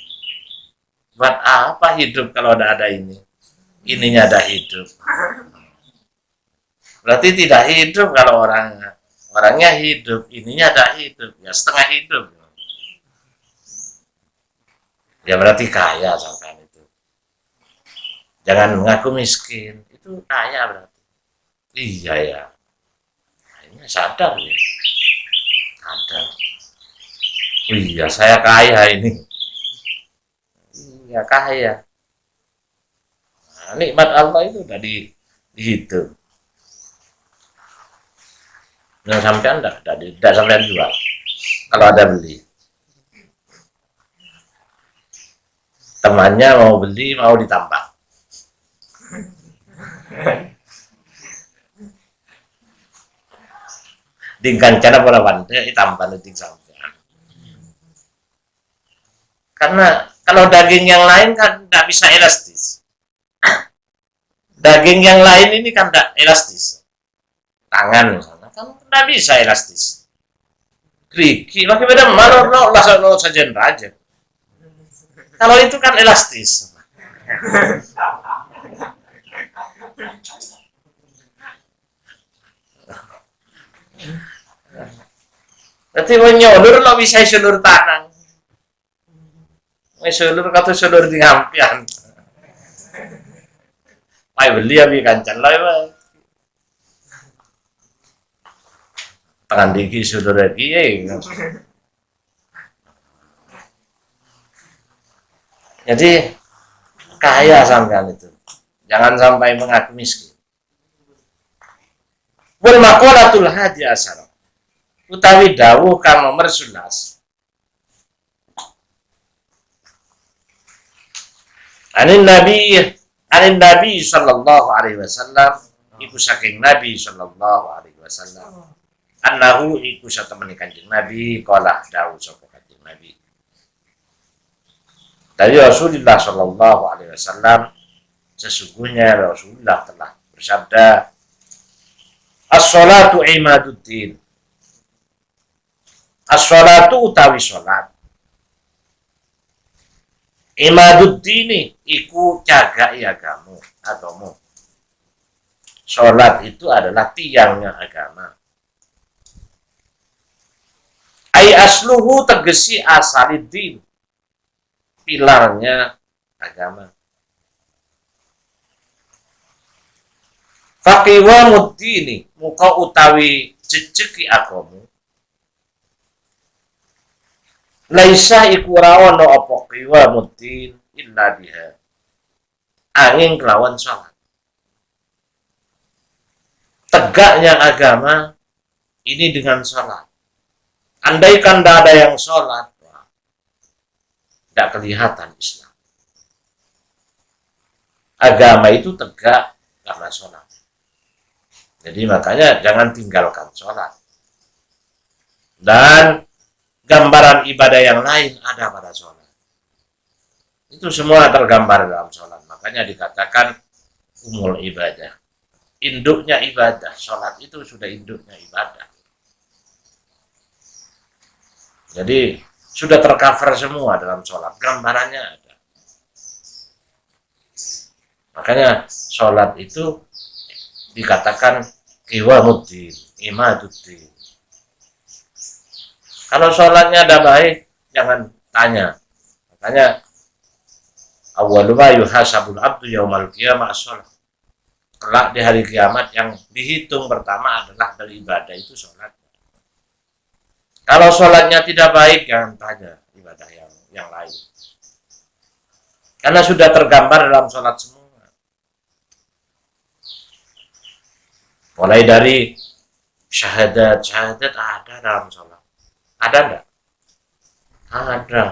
Buat apa hidup kalau tidak ada ini? Ininya ada hidup. Berarti tidak hidup kalau orangnya hidup, ininya ada hidup, ya setengah hidup. Ya berarti kaya sampai itu. Jangan mengaku miskin, itu kaya berarti. Iya ya. Ini sadar ya. Sadar. Iya, saya kaya ini. Iya, kaya. Nah, nikmat Allah itu udah dihitung. Yang sampean tidak sampean jual. Kalau ada beli. Temannya mau beli, mau ditambah. Dengan cara pola pandai ditambah nanti sampean. Karena kalau daging yang lain kan tidak bisa elastis. Daging yang lain ini kan tidak elastis. Tangan misalnya kan tidak bisa elastis. Keriki, lagi beda malu lo saja raja. Kalau itu kan elastis. Berarti menyolur lo bisa sulur tanang. Sulur kata sulur di ngampian. Mai beli abi kancan lah ya. Tangan diki sulur lagi ya. Jadi kaya sampean itu. Jangan sampai mengaku miskin. Wal maqalatul hadi asar. Utawi dawuh kang nomor 11. Anin Nabi sallallahu alaihi wasallam, iku saking Nabi sallallahu alaihi wasallam. Annahu iku satemene Kanjeng Nabi qala dawuh sapa Kanjeng Nabi. Dari Rasulullah sallallahu alaihi wasallam, sesungguhnya Rasulullah telah bersabda, as-salatu imaduddin. As-sholatu utawi sholat. Imaduddini iku jagai agamu. Sholat itu adalah tiangnya agama. Ai asluhu tegesi asaliddin, pilarnya agama. Faqiwa muddini muka utawi jejeki agamu. Laisa iku ora ana apa qiwa muddin illa biha. Angin kelawan sholat. Tegaknya agama ini dengan sholat. Andaikan tidak ada yang sholat, tidak kelihatan Islam. Agama itu tegak karena sholat. Jadi makanya jangan tinggalkan sholat. Dan gambaran ibadah yang lain ada pada sholat. Itu semua tergambar dalam sholat. Makanya dikatakan umul ibadah. Induknya ibadah. Sholat itu sudah induknya ibadah. Jadi sudah tercover semua dalam sholat. Gambarannya ada. Makanya sholat itu dikatakan qiwamuddin, imaduddin. Kalau sholatnya ada baik, jangan tanya. Makanya awwalu ma yuhasabul abdu yaumal qiyamah as-shalah. Kelak di hari kiamat yang dihitung pertama adalah dari ibadah itu sholat. Kalau sholatnya tidak baik, jangan tanya ibadah yang lain. Karena sudah tergambar dalam sholat semua. Mulai dari syahadat ada dalam sholat. Ada enggak? Ada.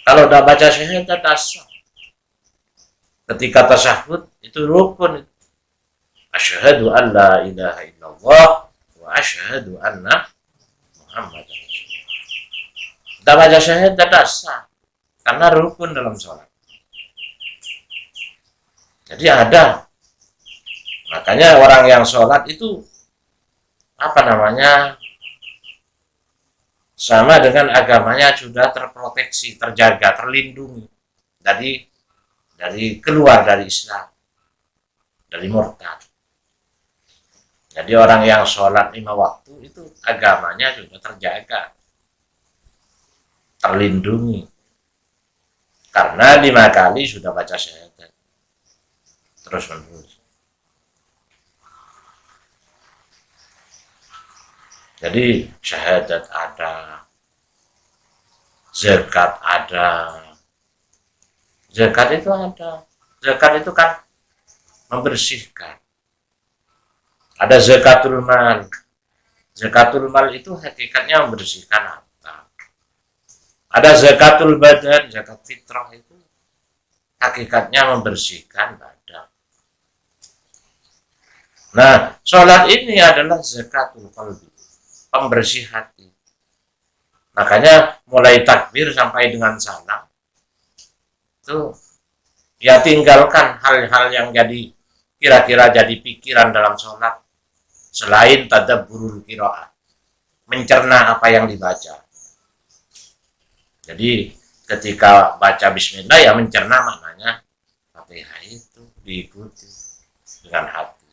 Kalau udah baca syahadat asal. Ketika tasyahud itu rukun. Asyhadu an la ilaha illallah wa asyhadu anna Muhammad. Kita baca syahadat asal karena rukun dalam sholat. Jadi ada. Makanya orang yang sholat itu sama dengan agamanya sudah terproteksi, terjaga, terlindungi dari keluar dari Islam, dari murtad. Jadi orang yang sholat 5 waktu itu agamanya sudah terjaga, terlindungi, karena 5 kali sudah baca syahadat terus menerus. Jadi syahadat ada, zakat ada. Zakat itu ada. Zakat itu kan membersihkan. Ada zakatul mal. Zakatul mal itu hakikatnya membersihkan harta. Ada zakatul badan, zakat fitrah itu hakikatnya membersihkan badan. Nah, sholat ini adalah zakatul qalbi, pembersih hati. Makanya mulai takbir sampai dengan salam itu ya tinggalkan hal-hal yang kira-kira jadi pikiran dalam sholat selain tadabburul qiraah, mencerna apa yang dibaca. Jadi ketika baca bismillah ya mencerna maknanya Fatihah itu diikuti dengan hati.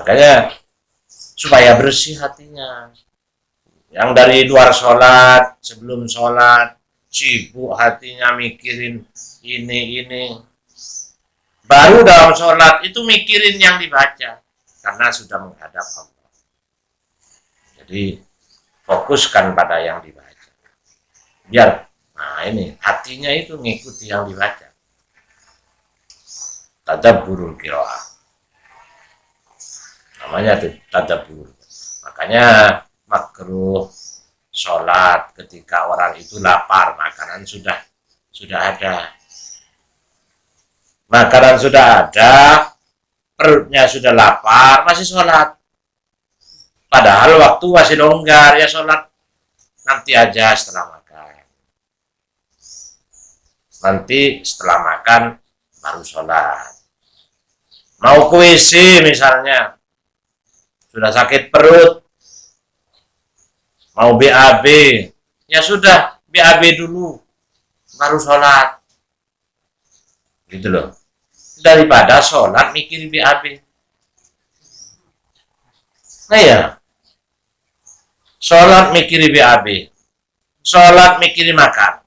Makanya supaya bersih hatinya. Yang dari luar sholat, sebelum sholat, sibuk hatinya mikirin ini. Baru dalam sholat itu mikirin yang dibaca. Karena sudah menghadap Allah. Jadi fokuskan pada yang dibaca. Biar, hatinya itu ngikuti yang dibaca. Tadabburul qiraah. Namanya tadabbur. Makanya makruh sholat ketika orang itu lapar, makanan sudah ada. Makanan sudah ada, perutnya sudah lapar, masih sholat. Padahal waktu masih longgar, ya sholat nanti aja setelah makan. Nanti setelah makan baru sholat. Mau ke WC misalnya, sudah sakit perut, mau BAB, ya sudah BAB dulu, baru sholat, gitu loh. Daripada sholat mikir BAB. Nah ya, sholat mikir BAB, sholat mikir makan.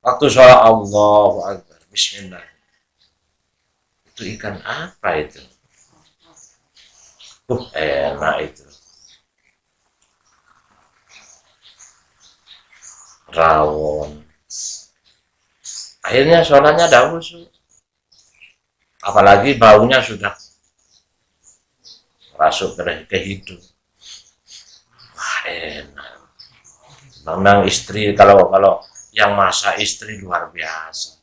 Waktu sholat Allahu Akbar, Bismillah. Itu ikan apa itu? Enak itu. Rawon. Akhirnya sholatnya dahulu. Apalagi baunya sudah masuk ke hidung. Wah, enak. Memang istri kalau yang masak istri luar biasa.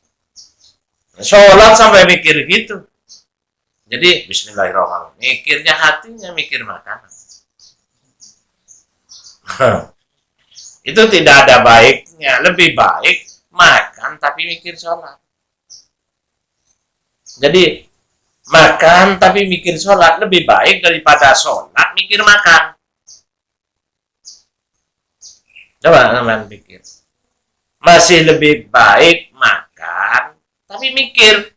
Sholat sampai mikir gitu. Jadi Bismillahirrahmanirrahim. Mikirnya hatinya mikir makanan. Itu tidak ada baiknya. Lebih baik makan tapi mikir sholat. Jadi makan tapi mikir sholat lebih baik daripada sholat mikir makan. Coba teman pikir. Masih lebih baik makan tapi mikir.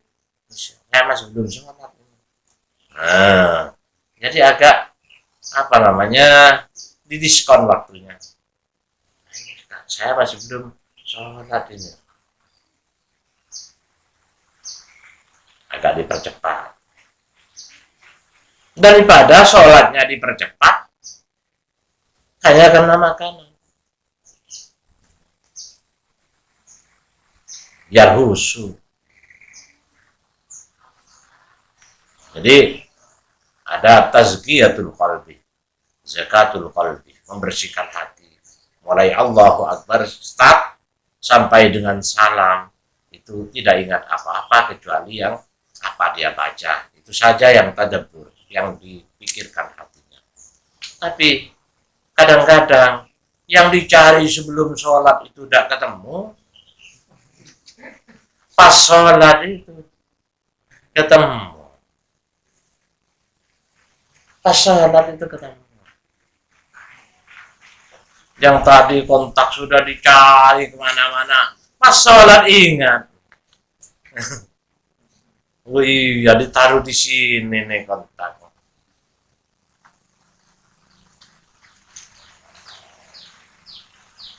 Saya masih belum sholat. Nah, jadi agak didiskon waktunya. Saya masih belum sholat ini. Agak dipercepat. Daripada sholatnya dipercepat, hanya karena makanan. Biar husu. Jadi ada tazkiyatul qalbi, zakatul qalbi, membersihkan hati. Mulai Allahu Akbar start sampai dengan salam itu tidak ingat apa-apa kecuali yang apa dia baca. Itu saja yang tadabbur, yang dipikirkan hatinya. Tapi kadang-kadang yang dicari sebelum sholat itu tidak ketemu. Pas sholat itu ketemu. Pas sholat itu ketemu. Yang tadi kontak sudah dicari kemana-mana. Pas sholat ingat. Oh iya, ditaruh di sini nih kontak.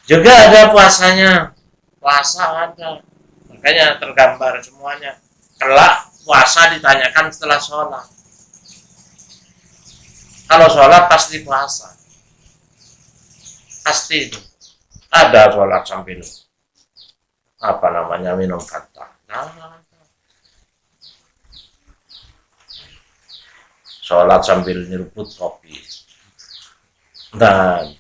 Juga ada puasanya. Puasa ada. Makanya tergambar semuanya. Kelak puasa ditanyakan setelah sholat. Kalau sholat pasti puasa. Pasti itu. Ada sholat sambil minum Fanta. Sholat sambil nyeruput kopi. Dan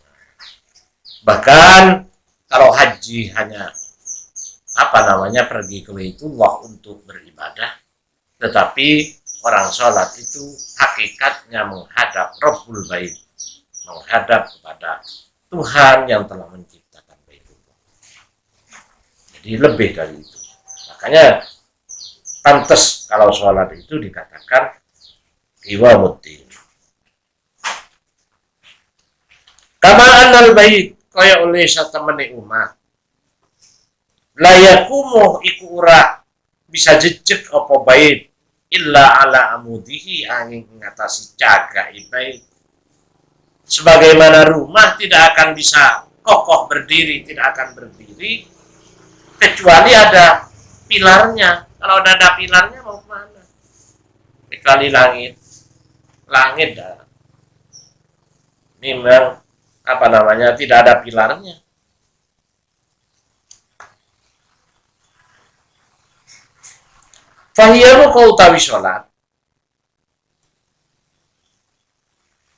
bahkan kalau haji hanya pergi ke Baitullah untuk beribadah, tetapi orang sholat itu hakikatnya menghadap Rabbul Bait, menghadap kepada Tuhan yang telah menciptakan Baitullah. Jadi lebih dari itu. Makanya pantas kalau sholat itu dikatakan iwamuddin. Kama annal bait kaya oleh satemene umat. Layakumu iku ora bisa jejeg apa bait illa ala amudihi angin ngatasi cagai bait. Sebagaimana rumah tidak akan bisa kokoh berdiri, tidak akan berdiri kecuali ada pilarnya. Kalau ada pilarnya mau kemana? Kecuali langit. Langit dah. Ini memang tidak ada pilarnya. Fahiyamu kau tawi sholat.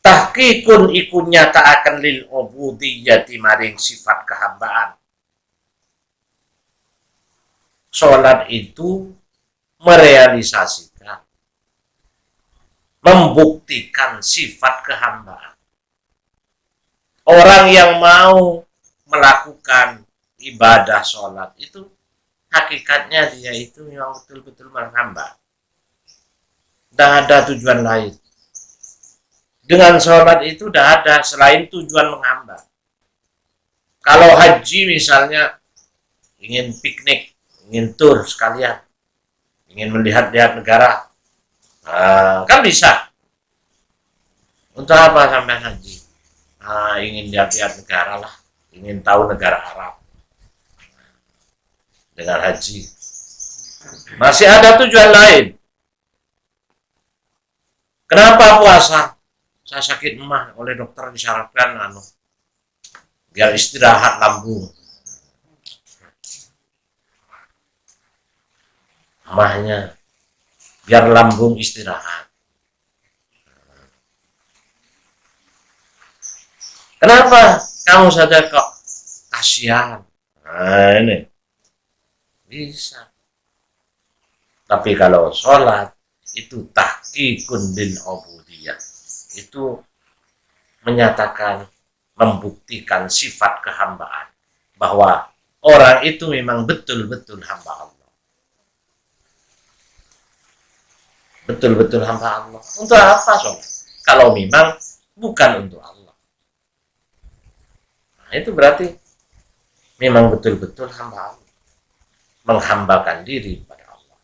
Tahqiqun iku nyataaken lil ubudiyyati maring sifat kehambaan. Sholat itu merealisasikan, membuktikan sifat kehambaan. Orang yang mau melakukan ibadah sholat itu hakikatnya dia itu memang betul-betul menghamba. Tidak ada tujuan lain. Dengan sholat itu udah ada selain tujuan menghamba. Kalau haji misalnya ingin piknik, ingin tur sekalian, ingin melihat-lihat negara, kan bisa. Untuk apa sampai haji? Ingin lihat-lihat negara lah, ingin tahu negara Arab dengan haji. Masih ada tujuan lain. Kenapa puasa? Saya sakit emah, oleh dokter disyaratkan biar istirahat lambung. Emahnya biar lambung istirahat. Kenapa kamu saja kok kasihan? Ini bisa. Tapi kalau sholat itu tahqiqun lil ubudiyah, itu menyatakan, membuktikan sifat kehambaan, bahwa orang itu memang betul-betul hamba Allah. Betul-betul hamba Allah. Untuk apa sholat? Kalau memang bukan untuk Allah. Nah, itu berarti memang betul-betul hamba Allah, menghambakan diri kepada Allah.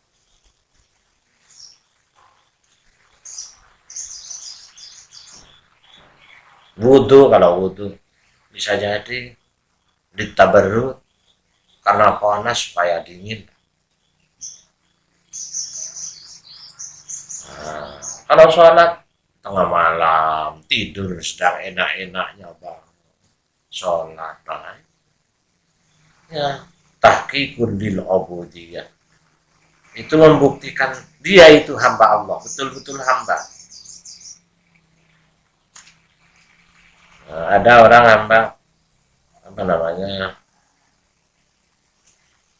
Wudu, kalau wudu bisa jadi ditabarruk karena panas supaya dingin. Nah, kalau sholat tengah malam tidur sedang enak-enaknya bang, sholat lah. Ya, tahqiqun lil ubudiyah. Itu membuktikan dia itu hamba Allah, betul-betul hamba. Nah, ada orang hamba, apa namanya,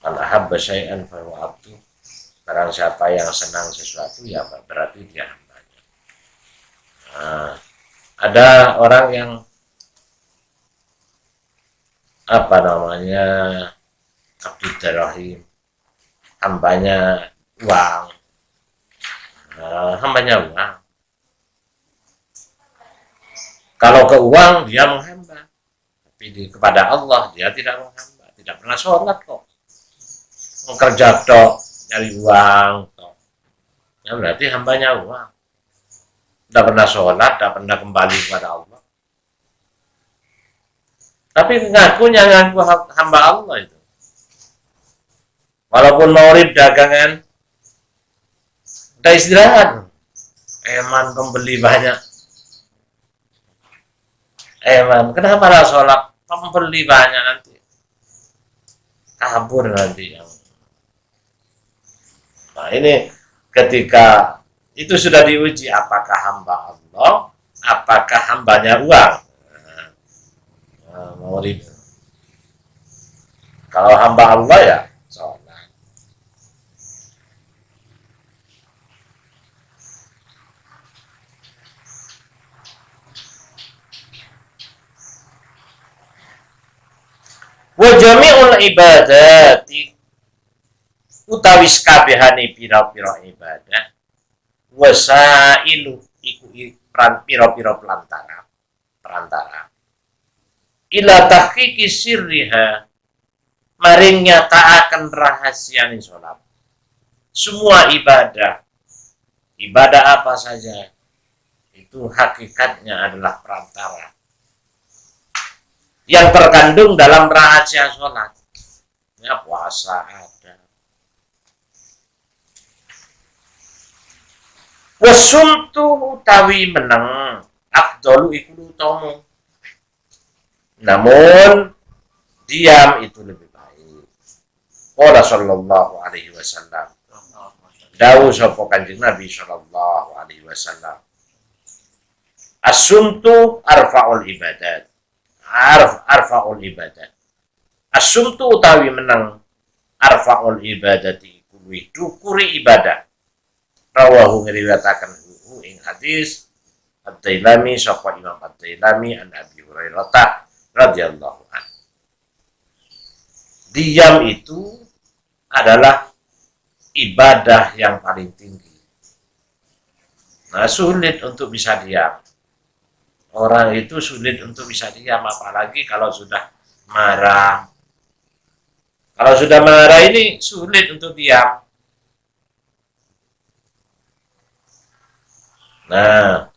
al-ahabba syai'an fa huwa abdu. Barang siapa yang senang sesuatu, ya berarti dia hambanya. Nah, ada orang yang apa namanya, Abdurrahim, hambanya uang, hambanya uang. Kalau ke uang dia menghamba, tapi kepada Allah dia tidak menghamba, tidak pernah sholat kok, kerja tok, nyari uang tok. Ya berarti hambanya uang, tidak pernah sholat, tidak pernah kembali kepada Allah. Tapi ngakunya ngaku hamba Allah itu. Walaupun maurib dagangan, udah istirahat. Eman pembeli banyak. Kenapa lah sholat? Pembeli banyak nanti. Kabur nanti. Nah ini ketika itu sudah diuji, apakah hamba Allah, apakah hambanya uang. Maurib. Kalau hamba Allah ya sholat. Wa jami'ul ibadati, utawi kabehane pira-pira ibadah, wasailu iku pira-pira perantara ila tahqiqi sirriha, maring nyataaken rahasiane salat. Semua ibadah apa saja itu hakikatnya adalah perantara yang terkandung dalam rahasia sholat. Ya, puasa ada, wasumtu utawi meneng, afdalu iku utama, namun diam itu lebih baik. Qala sallallahu alaihi wasallam, dawuh sapa Kanjeng Nabi sallallahu alaihi wasallam, as-sumtu arfa'ul ibadat, arfa'ul ibadat. As-sumtu utawi menang arfa'ul ibadati kuwi dukuri ibadah. Rawahu ngriwayataken ing hadis Ad-Dailami, sapa Imam Ad-Dailami an Abi Hurairah radhiyallahu anhu. Diam itu adalah ibadah yang paling tinggi. Nah, sulit untuk bisa diam. Orang itu sulit untuk bisa diam, apalagi kalau sudah marah. Kalau sudah marah ini sulit untuk diam. Nah,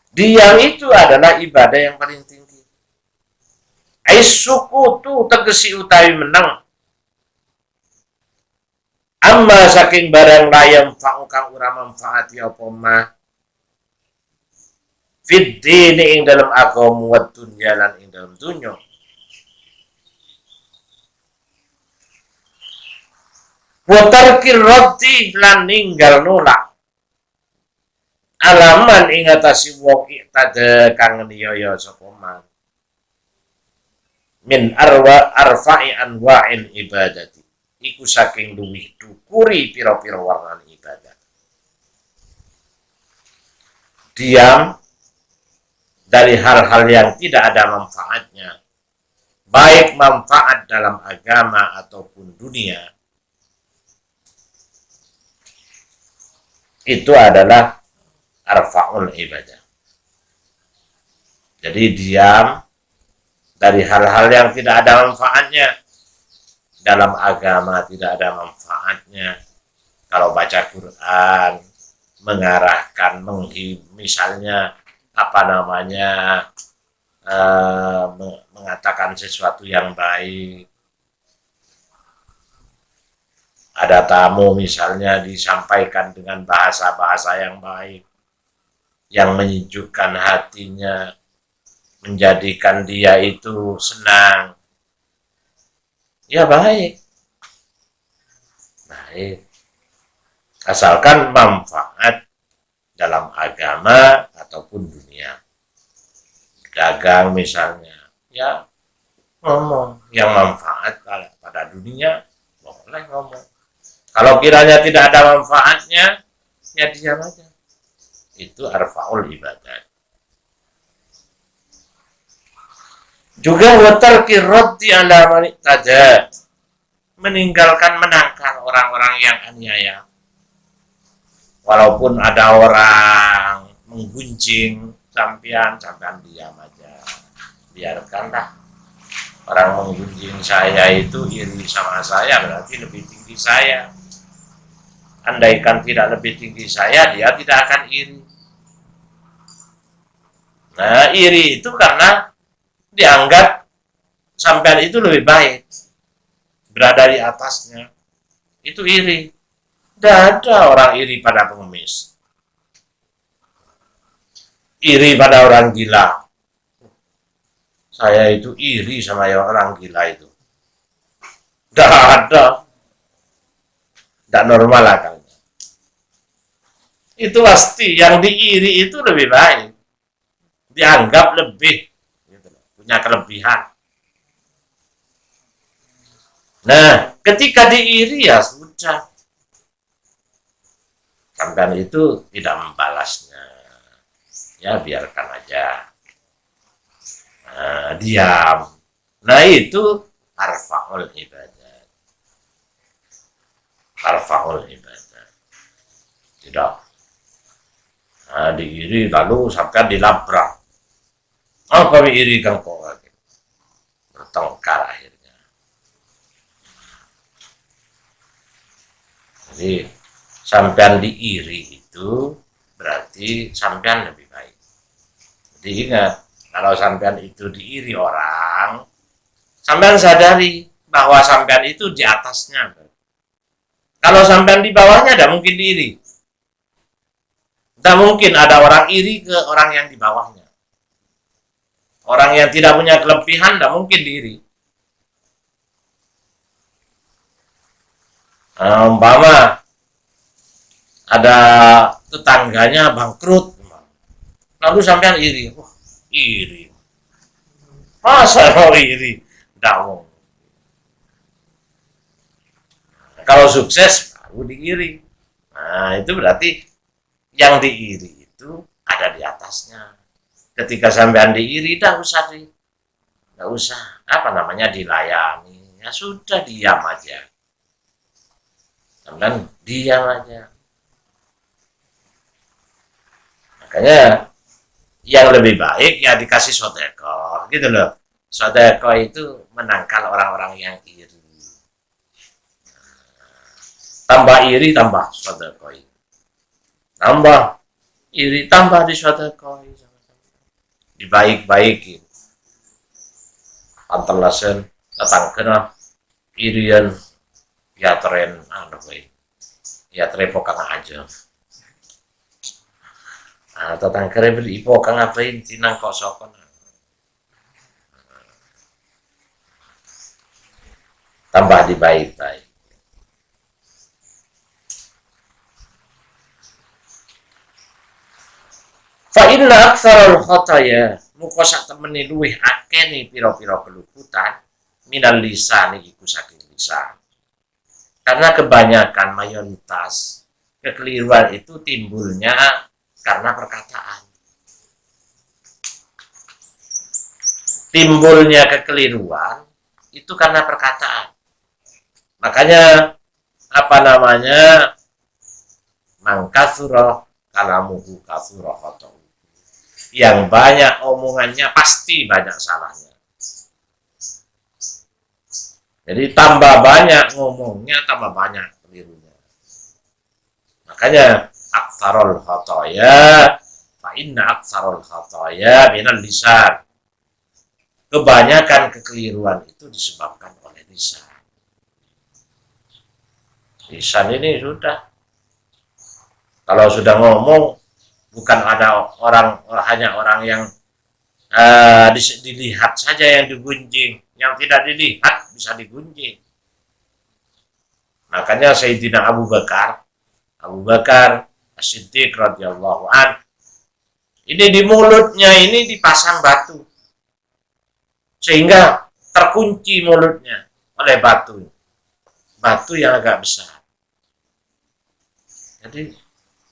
diam itu adalah ibadah yang paling tinggi. Aisukutu tegesi utawi menang. Amma saking barang layam fa'u kang ura manfaati apa ma fid dini ing dalam agama wa dunya lan ing dalam dunya. Wa tarkir raddi lan ninggal nolak. Alaman ing atase wong iktada kang niyaya sapa man. Min arfa'i anwa'il ibadati. Iku saking luwih dukuri pira-pira warna ibadah. Diam dari hal-hal yang tidak ada manfaatnya, baik manfaat dalam agama ataupun dunia, itu adalah arfa'ul ibadah. Jadi diam dari hal-hal yang tidak ada manfaatnya. Dalam agama tidak ada manfaatnya. Kalau baca Quran, mengarahkan, misalnya mengatakan sesuatu yang baik. Ada tamu misalnya disampaikan dengan bahasa-bahasa yang baik, yang menyejukkan hatinya, menjadikan dia itu senang. Ya baik. Asalkan manfaat dalam agama ataupun dunia. Dagang misalnya, ya ngomong yang manfaat pada dunia, boleh ngomong. Kalau kiranya tidak ada manfaatnya, ya diam aja. Itu arfa'ul ibadah. Juga watar kiroti ala maniktada, meninggalkan menangkal orang-orang yang aniaya. Walaupun ada orang menggunjing sampean diam aja. Biarkanlah. Orang menggunjing saya itu iri sama saya, berarti lebih tinggi saya. Andaikan tidak lebih tinggi saya, dia tidak akan iri. Nah, iri itu karena dianggap sampean itu lebih baik, berada di atasnya, itu iri. Tidak ada orang iri pada pengemis, iri pada orang gila. Saya itu iri sama orang gila itu. Tidak ada, tidak normal akalnya. Itu pasti yang diiri itu lebih baik, dianggap lebih punya kelebihan. Nah, ketika diiri ya sudah, sampean itu tidak membalasnya, ya biarkan aja. Nah, diam. Nah itu arfa'ul ibadah. Arfa'ul ibadah. Tidak. Nah, diiri lalu sampean dilabrak. Oh, kami iri kang kok lagi. Bertengkar akhirnya. Jadi sampean diiri itu berarti sampean lebih baik. Jadi ingat, kalau sampean itu diiri orang, sampean sadari bahwa sampean itu di atasnya. Kalau sampean di bawahnya tidak mungkin diiri. Tidak mungkin ada orang iri ke orang yang di bawahnya. Orang yang tidak punya kelebihan tidak mungkin diiri. Umpama ada tetangganya bangkrut, lalu sampean iri. Wah, iri. Masa mau iri? Tidak mau. Kalau sukses baru diiri. Nah, itu berarti yang diiri itu ada di atasnya. Ketika sampean diiri, tidak usah dilayani. Ya sudah, diam aja. Sampean diam aja. Makanya Yang lebih baik ya dikasih sedekah gitu loh. Sedekah itu menangkal orang-orang yang iri. Tambah iri tambah sedekah. Tambah iri tambah di sedekah. Dibaik-baikin. Pantelasen datang kena irian ya tren ya trepokang aja. Tatang kere beli pokang ngapain tinang kosokon. Tambah dibaik-baik. Fa inna aktsarul khataya muka sak temene luwih akeh nih pira-pira keluputan minal lisan iku saking lisan. Karena kebanyakan mayoritas kekeliruan itu timbulnya karena perkataan. Timbulnya kekeliruan itu karena perkataan. Makanya apa namanya? Mangkasura kalamuhu kasura khatau. Yang banyak omongannya pasti banyak salahnya. Jadi tambah banyak ngomongnya, tambah banyak kelirunya. Makanya aktsarul khataya fa inna aktsarul khataya minal lisan. Kebanyakan kekeliruan itu disebabkan oleh lisan. Lisan ini sudah, kalau sudah ngomong bukan ada orang, hanya orang yang dilihat saja yang digunjing, yang tidak dilihat bisa digunjing. Makanya Sayyidina Abu Bakar As-Siddiq radhiyallahu an, ini di mulutnya ini dipasang batu sehingga terkunci mulutnya oleh batu yang agak besar. Jadi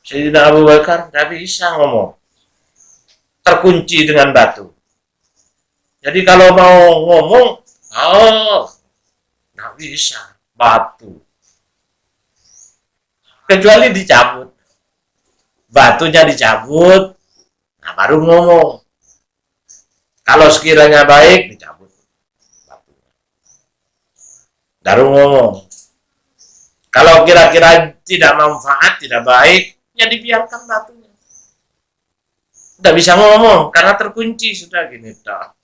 Sayyidina Abu Bakar tidak bisa ngomong, terkunci dengan batu. Jadi kalau mau ngomong, nggak bisa, batu. Kecuali dicabut, batunya dicabut, nah baru ngomong. Kalau sekiranya baik, dicabut batunya, baru ngomong. Kalau kira-kira tidak manfaat, tidak baik, ya dibiarkan batunya. Tidak bisa ngomong karena terkunci sudah gini, tak.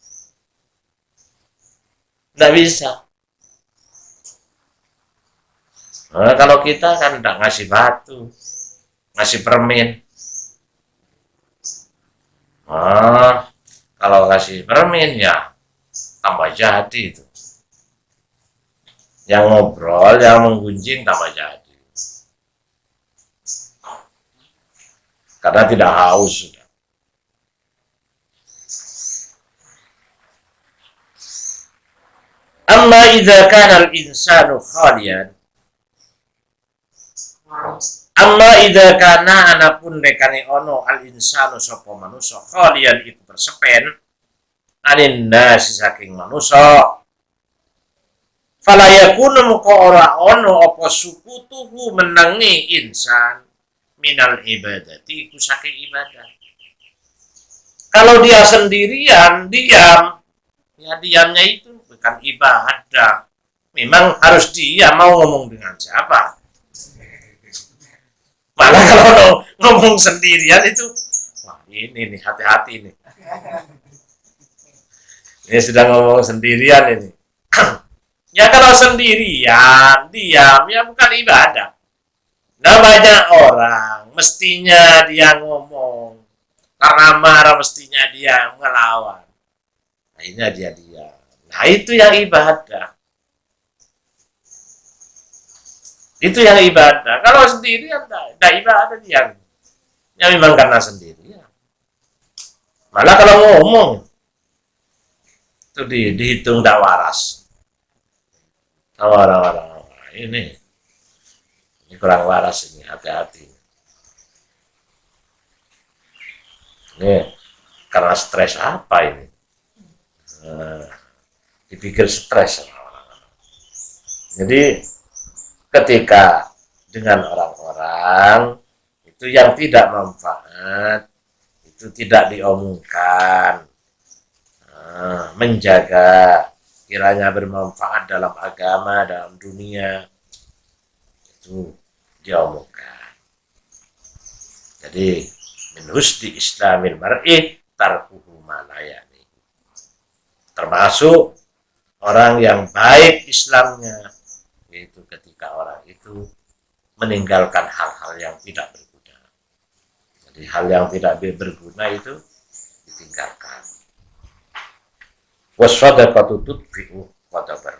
Tidak bisa. Nah, kalau kita kan tidak ngasih batu, ngasih permen. Nah, kalau kasih permen ya tambah jadi itu. Yang ngobrol, yang menggunjing tambah jadi. Karena tidak haus sudah. Amma idza kana al-insanu khalian. Amma idza kana anapun dekane ono al-insanu sapa manusa khalian iku persepen anin nasi saking manusa. Fala yakunu muka ora ono apa sukutuhu menangi insan minal ibadati iku saking ibadah. Kalau dia sendirian diam, ya diamnya itu bukan ibadah. Memang harus dia mau ngomong dengan siapa. Malah kalau ngomong sendirian itu, wah ini nih hati-hati nih. Ini sedang ngomong sendirian ini. Ya kalau sendirian, diam, ya bukan ibadah. Nah banyak orang, mestinya dia ngomong. Karena marah mestinya dia ngelawan. Akhirnya dia diam. Nah itu yang ibadah. Itu yang ibadah. Kalau sendirian, tidak ibadah dia. Ya memang karena sendirian. Malah kalau ngomong, itu dihitung tidak waras. Orang-orang ini kurang waras ini, hati-hati. Ini karena stres apa ini? Dipikir stres. Jadi ketika dengan orang-orang itu yang tidak manfaat, itu tidak diomongkan. Menjaga kiranya bermanfaat dalam agama, dalam dunia, itu diomongkan. Jadi min husni islamil mar'i tarkuhu ma la ya'ni. Termasuk orang yang baik Islamnya, yaitu ketika orang itu meninggalkan hal-hal yang tidak berguna. Jadi hal yang tidak berguna itu ditinggalkan. Wassadaqatu tudfi'u ghadabar